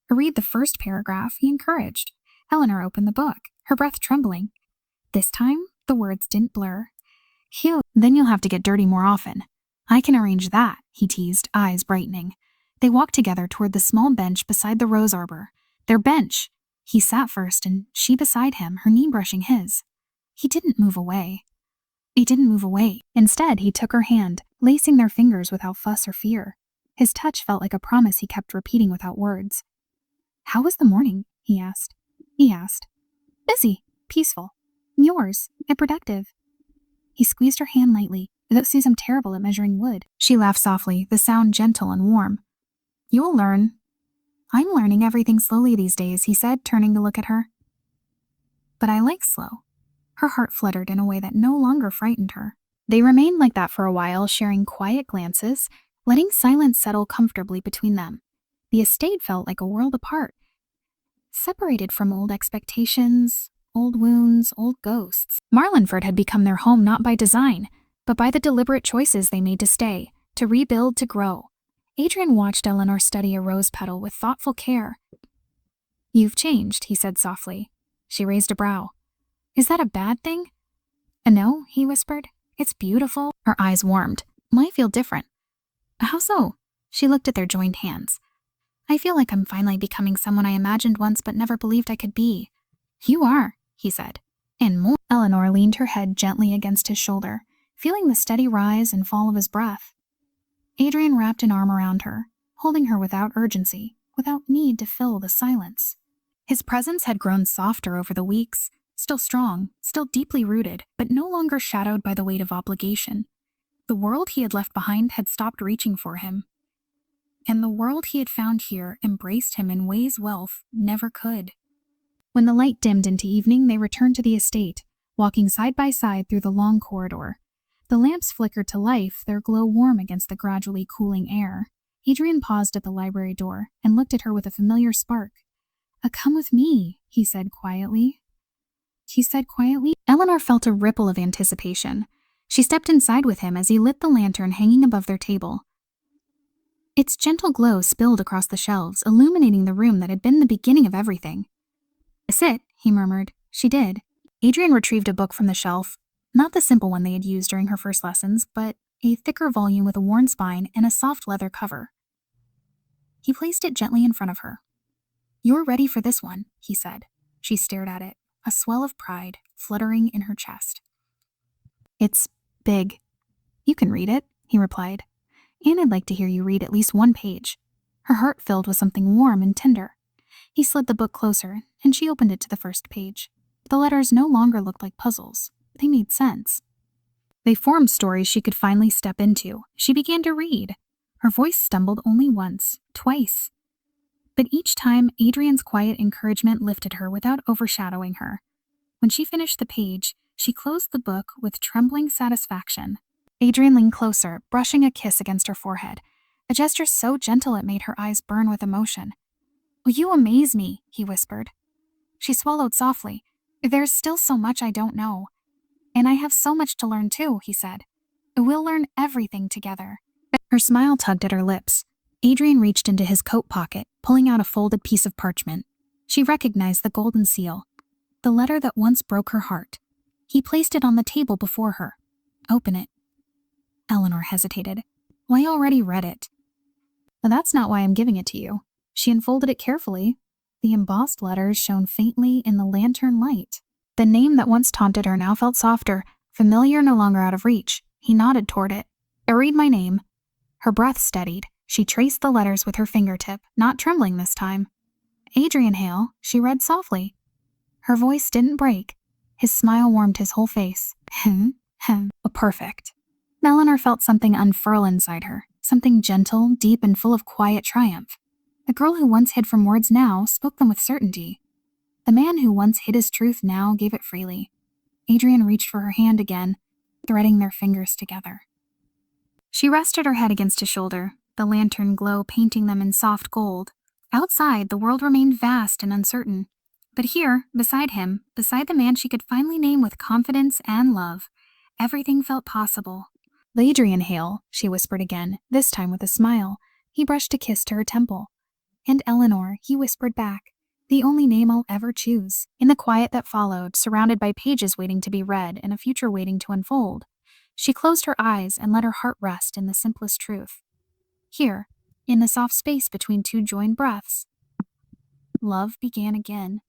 "Read the first paragraph," he encouraged. Eleanor opened the book, her breath trembling. This time, the words didn't blur. "Then you'll have to get dirty more often." "I can arrange that," he teased, eyes brightening. They walked together toward the small bench beside the rose arbor. Their bench! He sat first, and she beside him, her knee brushing his. He didn't move away. Instead, he took her hand, lacing their fingers without fuss or fear. His touch felt like a promise he kept repeating without words. "How was the morning?" he asked. "Busy, peaceful. Yours, and productive." He squeezed her hand lightly, as though Susan terrible at measuring wood. She laughed softly, the sound gentle and warm. "You'll learn." "I'm learning everything slowly these days," he said, turning to look at her. "But I like slow." Her heart fluttered in a way that no longer frightened her. They remained like that for a while, sharing quiet glances, letting silence settle comfortably between them. The estate felt like a world apart, separated from old expectations, old wounds, old ghosts. Marlinford had become their home not by design, but by the deliberate choices they made to stay, to rebuild, to grow. Adrian watched Eleanor study a rose petal with thoughtful care. "You've changed," he said softly. She raised a brow. "Is that a bad thing?" "No," he whispered. "It's beautiful." Her eyes warmed. "Might feel different." "How so?" She looked at their joined hands. "I feel like I'm finally becoming someone I imagined once but never believed I could be." "You are," he said. "And more." Eleanor leaned her head gently against his shoulder, feeling the steady rise and fall of his breath. Adrian wrapped an arm around her, holding her without urgency, without need to fill the silence. His presence had grown softer over the weeks, still strong, still deeply rooted, but no longer shadowed by the weight of obligation. The world he had left behind had stopped reaching for him. And the world he had found here embraced him in ways wealth never could. When the light dimmed into evening, they returned to the estate, walking side by side through the long corridor. The lamps flickered to life, their glow warm against the gradually cooling air. Adrian paused at the library door and looked at her with a familiar spark. "Come with me," he said quietly. Eleanor felt a ripple of anticipation. She stepped inside with him as he lit the lantern hanging above their table. Its gentle glow spilled across the shelves, illuminating the room that had been the beginning of everything. "Sit," he murmured. She did. Adrian retrieved a book from the shelf, not the simple one they had used during her first lessons, but a thicker volume with a worn spine and a soft leather cover. He placed it gently in front of her. "You're ready for this one," he said. She stared at it, a swell of pride. fluttering in her chest. "It's big. You can read it," he replied. "And I'd like to hear you read at least one page." Her heart filled with something warm and tender. He slid the book closer, and she opened it to the first page. The letters no longer looked like puzzles. They made sense. They formed stories she could finally step into. She began to read. Her voice stumbled only once, twice. But each time, Adrian's quiet encouragement lifted her without overshadowing her. When she finished the page, she closed the book with trembling satisfaction. Adrian leaned closer, brushing a kiss against her forehead, a gesture so gentle it made her eyes burn with emotion. "Oh, you amaze me," he whispered. She swallowed softly. "There's still so much I don't know. And I have so much to learn too," he said. "We'll learn everything together." Her smile tugged at her lips. Adrian reached into his coat pocket, pulling out a folded piece of parchment. She recognized the golden seal, the letter that once broke her heart. He placed it on the table before her. "Open it." Eleanor hesitated. "Well, I already read it." "Well, that's not why I'm giving it to you." She unfolded it carefully. The embossed letters shone faintly in the lantern light. The name that once taunted her now felt softer, familiar, no longer out of reach. He nodded toward it. "I read my name." Her breath steadied. She traced the letters with her fingertip, not trembling this time. "Adrian Hale," she read softly. Her voice didn't break. His smile warmed his whole face. Perfect. Eleanor felt something unfurl inside her, something gentle, deep, and full of quiet triumph. The girl who once hid from words now spoke them with certainty. The man who once hid his truth now gave it freely. Adrian reached for her hand again, threading their fingers together. She rested her head against his shoulder, the lantern glow painting them in soft gold. Outside, the world remained vast and uncertain. But here, beside him, beside the man she could finally name with confidence and love, everything felt possible. "Adrian Hale," she whispered again, this time with a smile. He brushed a kiss to her temple. "And Eleanor," he whispered back, "the only name I'll ever choose." In the quiet that followed, surrounded by pages waiting to be read and a future waiting to unfold, she closed her eyes and let her heart rest in the simplest truth. Here, in the soft space between two joined breaths, love began again.